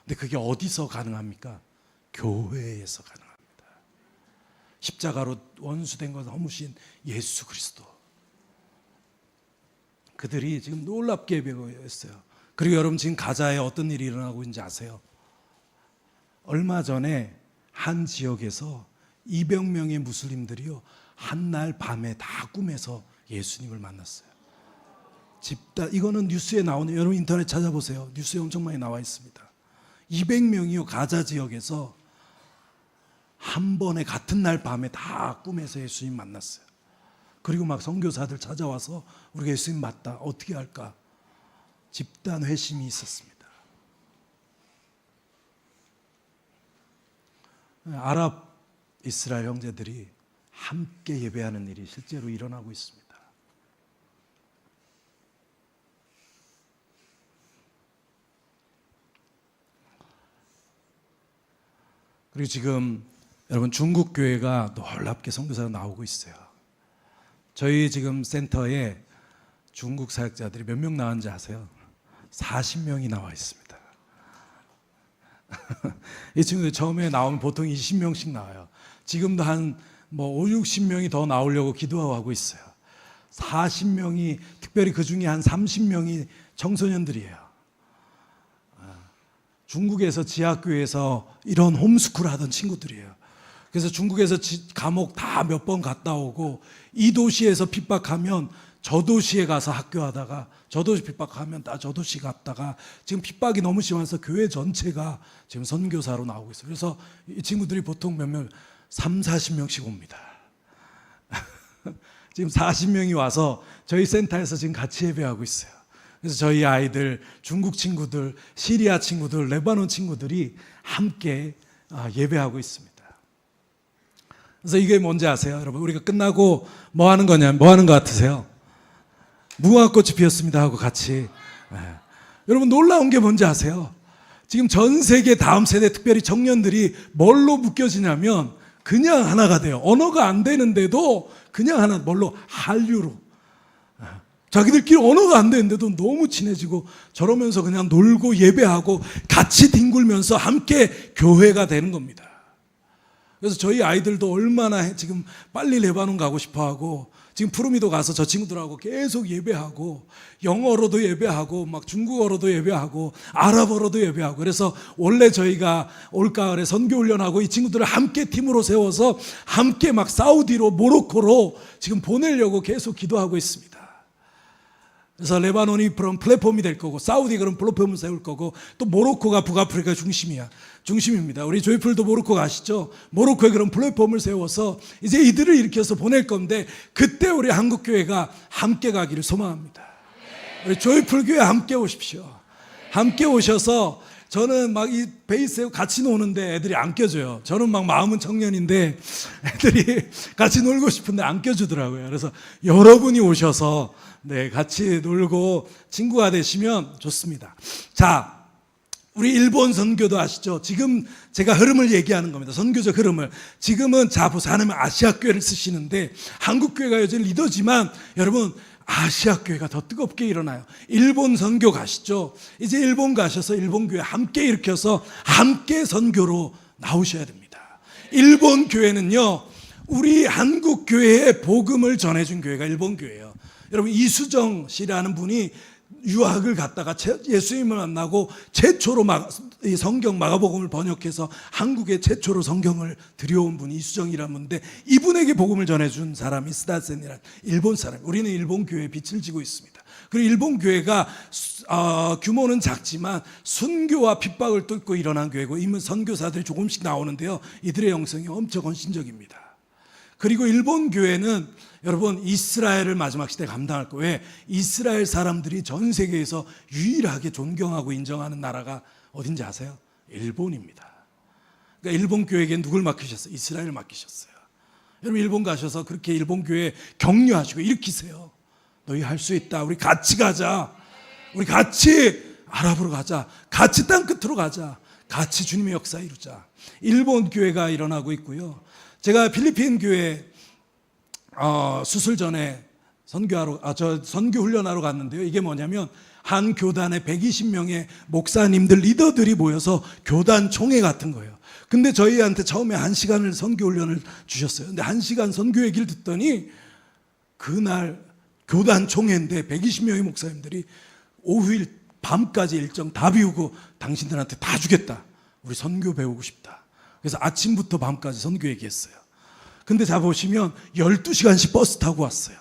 근데 그게 어디서 가능합니까? 교회에서 가능합니다. 십자가로 원수된 것을 허무신 예수 그리스도. 그들이 지금 놀랍게 예배하고 있어요. 그리고 여러분 지금 가자에 어떤 일이 일어나고 있는지 아세요? 얼마 전에 한 지역에서 200명의 무슬림들이요 한날 밤에 다 꿈에서 예수님을 만났어요. 이거는 뉴스에 나오는 여러분 인터넷 찾아보세요. 뉴스에 엄청 많이 나와 있습니다. 200명이요 가자 지역에서 한 번에 같은 날 밤에 다 꿈에서 예수님 만났어요. 그리고 막 선교사들 찾아와서 우리가 예수님 맞다 어떻게 할까 집단 회심이 있었습니다. 아랍 이스라엘 형제들이 함께 예배하는 일이 실제로 일어나고 있습니다. 그리고 지금 여러분 중국 교회가 놀랍게 선교사가 나오고 있어요. 저희 지금 센터에 중국 사역자들이 몇 명 나왔는지 아세요? 40명이 나와 있습니다. 이 친구들 처음에 나오면 보통 20명씩 나와요. 지금도 한 5, 60명이 더 나오려고 기도하고 있어요. 40명이 특별히 그 중에 한 30명이 청소년들이에요. 중국에서 지하교회에서 이런 홈스쿨 하던 친구들이에요. 그래서 중국에서 감옥 다 몇 번 갔다 오고 이 도시에서 핍박하면 저 도시에 가서 학교하다가 저 도시 핍박하면 저 도시 갔다가 지금 핍박이 너무 심해서 교회 전체가 지금 선교사로 나오고 있어요. 그래서 이 친구들이 보통 몇 명 3, 40명씩 옵니다. 지금 40명이 와서 저희 센터에서 지금 같이 예배하고 있어요. 그래서 저희 아이들, 중국 친구들, 시리아 친구들, 레바논 친구들이 함께 예배하고 있습니다. 그래서 이게 뭔지 아세요? 여러분, 우리가 끝나고 뭐 하는 거냐? 뭐 하는 것 같으세요? 무궁화꽃이 피었습니다 하고 같이. 여러분, 놀라운 게 뭔지 아세요? 지금 전 세계 다음 세대, 특별히 청년들이 뭘로 묶여지냐면 그냥 하나가 돼요. 언어가 안 되는데도 그냥 하나, 뭘로? 한류로. 자기들끼리 언어가 안 되는데도 너무 친해지고 저러면서 그냥 놀고 예배하고 같이 뒹굴면서 함께 교회가 되는 겁니다. 그래서 저희 아이들도 얼마나 지금 빨리 레바논 가고 싶어하고 지금 푸르미도 가서 저 친구들하고 계속 예배하고 영어로도 예배하고 막 중국어로도 예배하고 아랍어로도 예배하고 그래서 원래 저희가 올가을에 선교훈련하고 이 친구들을 함께 팀으로 세워서 함께 막 사우디로 모로코로 지금 보내려고 계속 기도하고 있습니다. 그래서 레바논이 그런 플랫폼이 될 거고 사우디 그런 플랫폼을 세울 거고 또 모로코가 북아프리카 중심입니다. 우리 조이풀도 모로코 가시죠? 모로코에 그런 플랫폼을 세워서 이제 이들을 일으켜서 보낼 건데 그때 우리 한국교회가 함께 가기를 소망합니다. 우리 조이풀 교회 함께 오십시오. 함께 오셔서 저는 막 이 베이스에 같이 노는데 애들이 안 껴줘요. 저는 막 마음은 청년인데 애들이 같이 놀고 싶은데 안 껴주더라고요. 그래서 여러분이 오셔서 같이 놀고 친구가 되시면 좋습니다. 자, 우리 일본 선교도 아시죠? 지금 제가 흐름을 얘기하는 겁니다. 선교적 흐름을. 지금은 자 보세요. 하나님 아시아 교회를 쓰시는데 한국 교회가 여전히 리더지만 여러분 아시아 교회가 더 뜨겁게 일어나요. 일본 선교 가시죠? 이제 일본 가셔서 일본 교회 함께 일으켜서 함께 선교로 나오셔야 됩니다. 일본 교회는요, 우리 한국 교회에 복음을 전해준 교회가 일본 교회예요. 여러분 이수정 씨라는 분이 유학을 갔다가 예수님을 만나고 최초로 성경 마가복음을 번역해서 한국에 최초로 성경을 들여온 분이 이수정이라는 분인데 이분에게 복음을 전해준 사람이 스다센이라는 일본 사람. 우리는 일본 교회에 빛을 지고 있습니다. 그리고 일본 교회가 규모는 작지만 순교와 핍박을 뚫고 일어난 교회고 이미 선교사들이 조금씩 나오는데요. 이들의 영성이 엄청 헌신적입니다. 그리고 일본 교회는 여러분 이스라엘을 마지막 시대에 감당할 거예요. 왜? 이스라엘 사람들이 전 세계에서 유일하게 존경하고 인정하는 나라가 어딘지 아세요? 일본입니다. 그러니까 일본 교회에게 누굴 맡기셨어요? 이스라엘을 맡기셨어요. 여러분 일본 가셔서 그렇게 일본 교회 격려하시고 일으키세요. 너희 할 수 있다. 우리 같이 가자. 우리 같이 아랍으로 가자. 같이 땅 끝으로 가자. 같이 주님의 역사 이루자. 일본 교회가 일어나고 있고요. 제가 필리핀 교회 수술 전에 선교 훈련하러 갔는데요. 이게 뭐냐면 한 교단에 120명의 목사님들 리더들이 모여서 교단 총회 같은 거예요. 근데 저희한테 처음에 1시간을 선교 훈련을 주셨어요. 근데 1시간 선교 얘기를 듣더니 그날 교단 총회인데 120명의 목사님들이 오후일 밤까지 일정 다 비우고 당신들한테 다 주겠다. 우리 선교 배우고 싶다. 그래서 아침부터 밤까지 선교 얘기했어요. 근데 자 보시면 12시간씩 버스 타고 왔어요.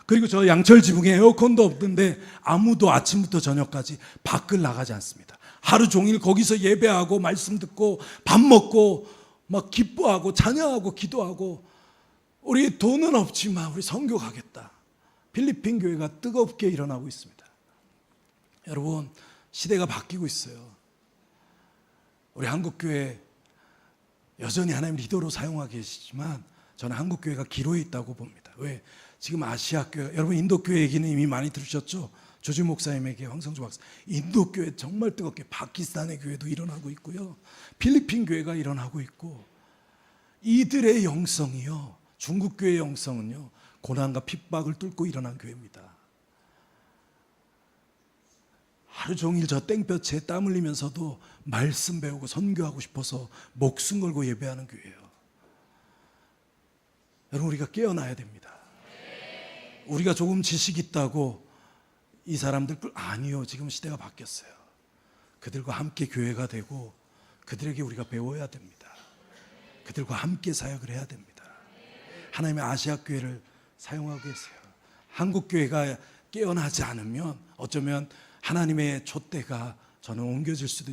그리고 저 양철 지붕에 에어컨도 없는데 아무도 아침부터 저녁까지 밖을 나가지 않습니다. 하루 종일 거기서 예배하고 말씀 듣고 밥 먹고 막 기뻐하고 찬양하고 기도하고 우리 돈은 없지만 우리 선교 가겠다. 필리핀 교회가 뜨겁게 일어나고 있습니다. 여러분 시대가 바뀌고 있어요. 우리 한국교회 여전히 하나님 리더로 사용하고 계시지만 저는 한국교회가 기로에 있다고 봅니다. 왜? 지금 아시아교회, 여러분 인도교회 얘기는 이미 많이 들으셨죠? 조지 목사님에게 황성주 박사. 인도교회 정말 뜨겁게 파키스탄의 교회도 일어나고 있고요. 필리핀 교회가 일어나고 있고 이들의 영성이요. 중국교회의 영성은요. 고난과 핍박을 뚫고 일어난 교회입니다. 하루 종일 저 땡볕에 땀 흘리면서도 말씀 배우고 선교하고 싶어서 목숨 걸고 예배하는 교회예요. 여러분 우리가 깨어나야 됩니다. 우리가 조금 지식 있다고 이 사람들 아니요. 지금 시대가 바뀌었어요. 그들과 함께 교회가 되고 그들에게 우리가 배워야 됩니다. 그들과 함께 사역을 해야 됩니다. 하나님의 아시아 교회를 사용하고 계세요. 한국 교회가 깨어나지 않으면 어쩌면 하나님의 촛대가 저는 옮겨질 수도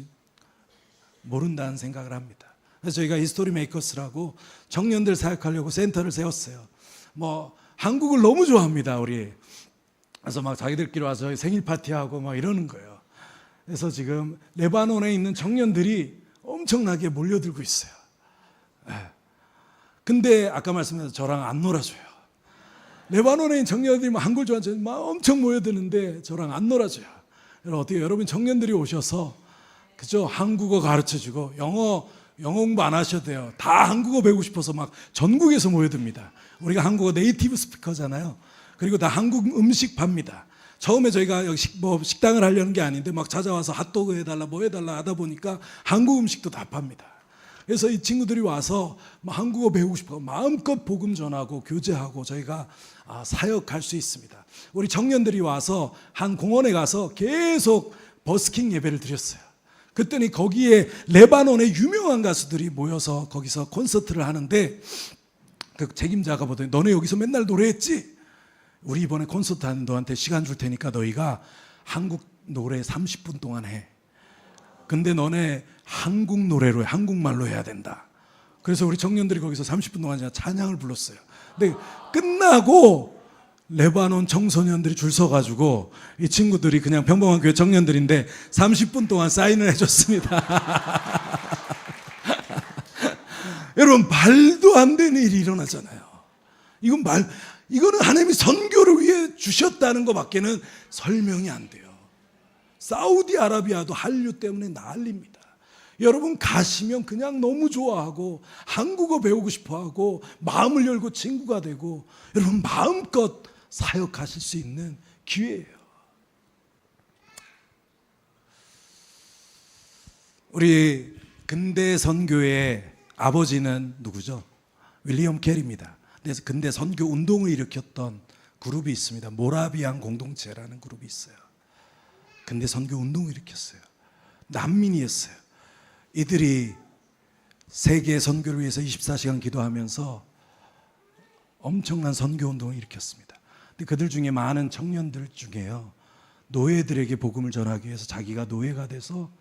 모른다는 생각을 합니다. 그래서 저희가 히스토리 메이커스라고 청년들 사역하려고 센터를 세웠어요. 뭐 한국을 너무 좋아합니다, 우리. 그래서 막 자기들끼리 와서 생일 파티하고 막 이러는 거예요. 그래서 지금 레바논에 있는 청년들이 엄청나게 몰려들고 있어요. 근데 아까 말씀드린 저랑 안 놀아줘요. 레바논에 있는 청년들이 막 한국을 좋아하는 막 엄청 모여드는데 저랑 안 놀아줘요. 어떻게 여러분 청년들이 오셔서 그죠? 한국어 가르쳐주고 영어 공부 안 하셔도 돼요. 다 한국어 배우고 싶어서 막 전국에서 모여듭니다. 우리가 한국어 네이티브 스피커잖아요. 그리고 다 한국 음식 팝니다. 처음에 저희가 여기 식당을 하려는 게 아닌데 막 찾아와서 핫도그 해달라 뭐 해달라 하다 보니까 한국 음식도 다 팝니다. 그래서 이 친구들이 와서 막 한국어 배우고 싶어 마음껏 복음 전하고 교제하고 저희가 사역할 수 있습니다. 우리 청년들이 와서 한 공원에 가서 계속 버스킹 예배를 드렸어요. 그랬더니 거기에 레바논의 유명한 가수들이 모여서 거기서 콘서트를 하는데 그 책임자가 보더니 너네 여기서 맨날 노래했지? 우리 이번에 콘서트 하는 너한테 시간 줄 테니까 너희가 한국 노래 30분 동안 해. 근데 너네 한국 노래로 해, 한국말로 해야 된다. 그래서 우리 청년들이 거기서 30분 동안 찬양을 불렀어요. 근데 끝나고 레바논 청소년들이 줄 서가지고 이 친구들이 그냥 평범한 교회 청년들인데 30분 동안 사인을 해줬습니다. 여러분 말도 안 되는 일이 일어나잖아요. 이거는 하나님이 선교를 위해 주셨다는 것밖에는 설명이 안 돼요. 사우디아라비아도 한류 때문에 난립니다. 여러분 가시면 그냥 너무 좋아하고 한국어 배우고 싶어하고 마음을 열고 친구가 되고 여러분 마음껏 사역하실 수 있는 기회예요. 우리 근대 선교의 아버지는 누구죠? 윌리엄 캐리입니다. 그래서 근대 선교 운동을 일으켰던 그룹이 있습니다. 모라비안 공동체라는 그룹이 있어요. 근대 선교 운동을 일으켰어요. 난민이었어요. 이들이 세계 선교를 위해서 24시간 기도하면서 엄청난 선교 운동을 일으켰습니다. 근데 그들 중에 많은 청년들 중에요, 노예들에게 복음을 전하기 위해서 자기가 노예가 돼서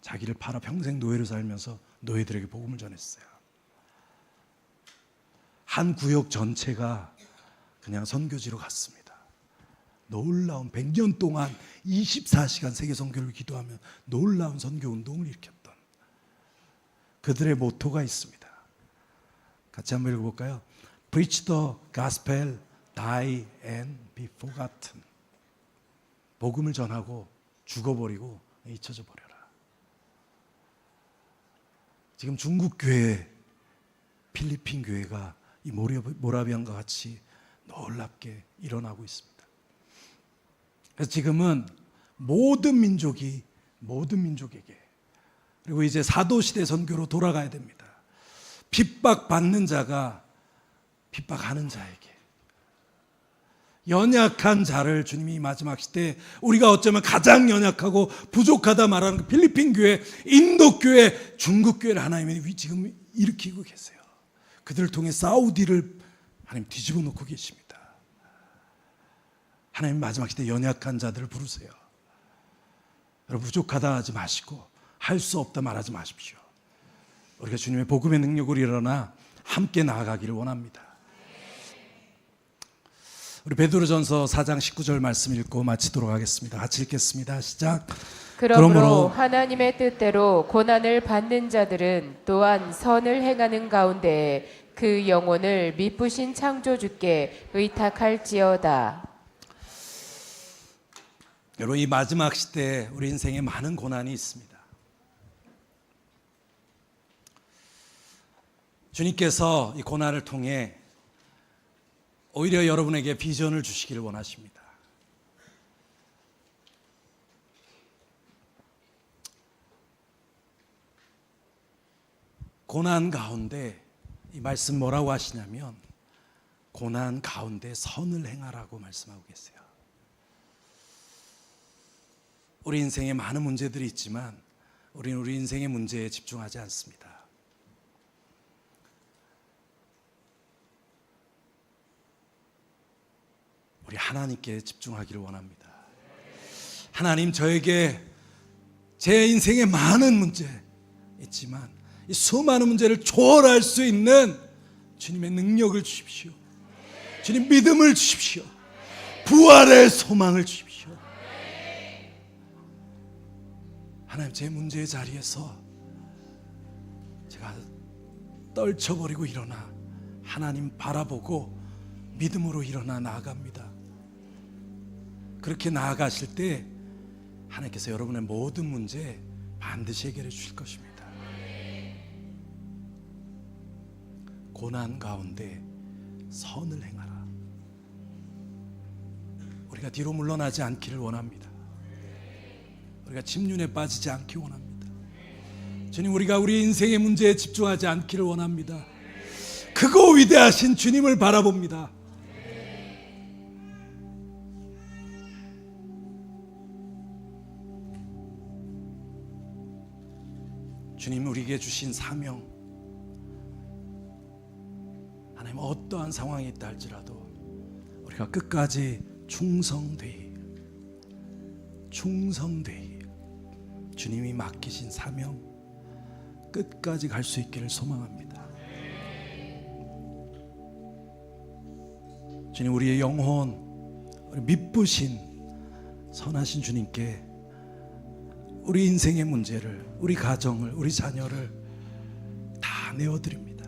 자기를 팔아 평생 노예로 살면서 노예들에게 복음을 전했어요. 한 구역 전체가 그냥 선교지로 갔습니다. 놀라운 100년 동안 24시간 세계 선교를 기도하며 놀라운 선교 운동을 일으켰던 그들의 모토가 있습니다. 같이 한번 읽어볼까요? Preach the gospel, die and be forgotten. 복음을 전하고 죽어버리고 잊혀져 버려라. 지금 중국 교회, 필리핀 교회가 이 모라비안과 같이 놀랍게 일어나고 있습니다. 그래서 지금은 모든 민족에게 그리고 이제 사도시대 선교로 돌아가야 됩니다. 핍박받는 자가 핍박하는 자에게, 연약한 자를 주님이 마지막 시대에 우리가 어쩌면 가장 연약하고 부족하다 말하는 그 필리핀 교회, 인도 교회, 중국 교회를 하나님이 지금 일으키고 계세요. 그들을 통해 사우디를 하나님 뒤집어 놓고 계십니다. 하나님 마지막 시대 연약한 자들을 부르세요. 여러분 부족하다 하지 마시고 할 수 없다 말하지 마십시오. 우리가 주님의 복음의 능력으로 일어나 함께 나아가기를 원합니다. 우리 베드로전서 4장 19절 말씀 읽고 마치도록 하겠습니다. 같이 읽겠습니다. 시작. 그러므로 하나님의 뜻대로 고난을 받는 자들은 또한 선을 행하는 가운데 그 영혼을 미쁘신 창조주께 의탁할지어다. 여러분 이 마지막 시대에 우리 인생에 많은 고난이 있습니다. 주님께서 이 고난을 통해 오히려 여러분에게 비전을 주시기를 원하십니다. 고난 가운데 이 말씀 뭐라고 하시냐면 고난 가운데 선을 행하라고 말씀하고 계세요. 우리 인생에 많은 문제들이 있지만 우리는 우리 인생의 문제에 집중하지 않습니다. 우리 하나님께 집중하기를 원합니다. 하나님, 저에게 제 인생에 많은 문제 있지만 이 수많은 문제를 초월할 수 있는 주님의 능력을 주십시오. 주님 믿음을 주십시오. 부활의 소망을 주십시오. 하나님, 제 문제의 자리에서 제가 떨쳐버리고 일어나 하나님 바라보고 믿음으로 일어나 나아갑니다. 그렇게 나아가실 때 하나님께서 여러분의 모든 문제 반드시 해결해 주실 것입니다. 고난 가운데 선을 행하라. 우리가 뒤로 물러나지 않기를 원합니다. 우리가 침륜에 빠지지 않기 원합니다. 주님, 우리가 우리 인생의 문제에 집중하지 않기를 원합니다. 크고 위대하신 주님을 바라봅니다. 주님, 우리에게 주신 사명, 하나님, 어떠한 상황이 있다 할지라도 우리가 끝까지 충성되이 주님이 맡기신 사명 끝까지 갈 수 있기를 소망합니다. 주님, 우리의 영혼, 우리 믿부신 선하신 주님께 우리 인생의 문제를, 우리 가정을, 우리 자녀를 다 내어드립니다.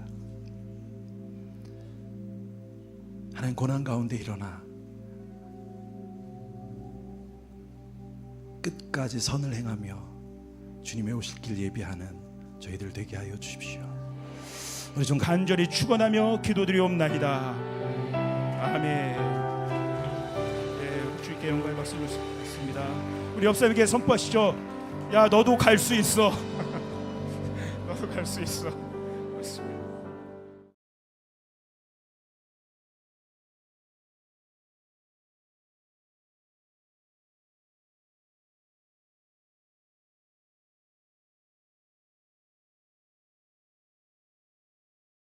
하나님, 고난 가운데 일어나 끝까지 선을 행하며 주님의 오실 길 예비하는 저희들 되게 하여 주십시오. 우리 좀 간절히 축원하며 기도드리옵나이다. 아멘. 네, 주님께 영광의 박수를 드립니다. 우리 옆 사람에게 선포하시죠. 야, 너도 갈 수 있어. 너도 갈 수 있어.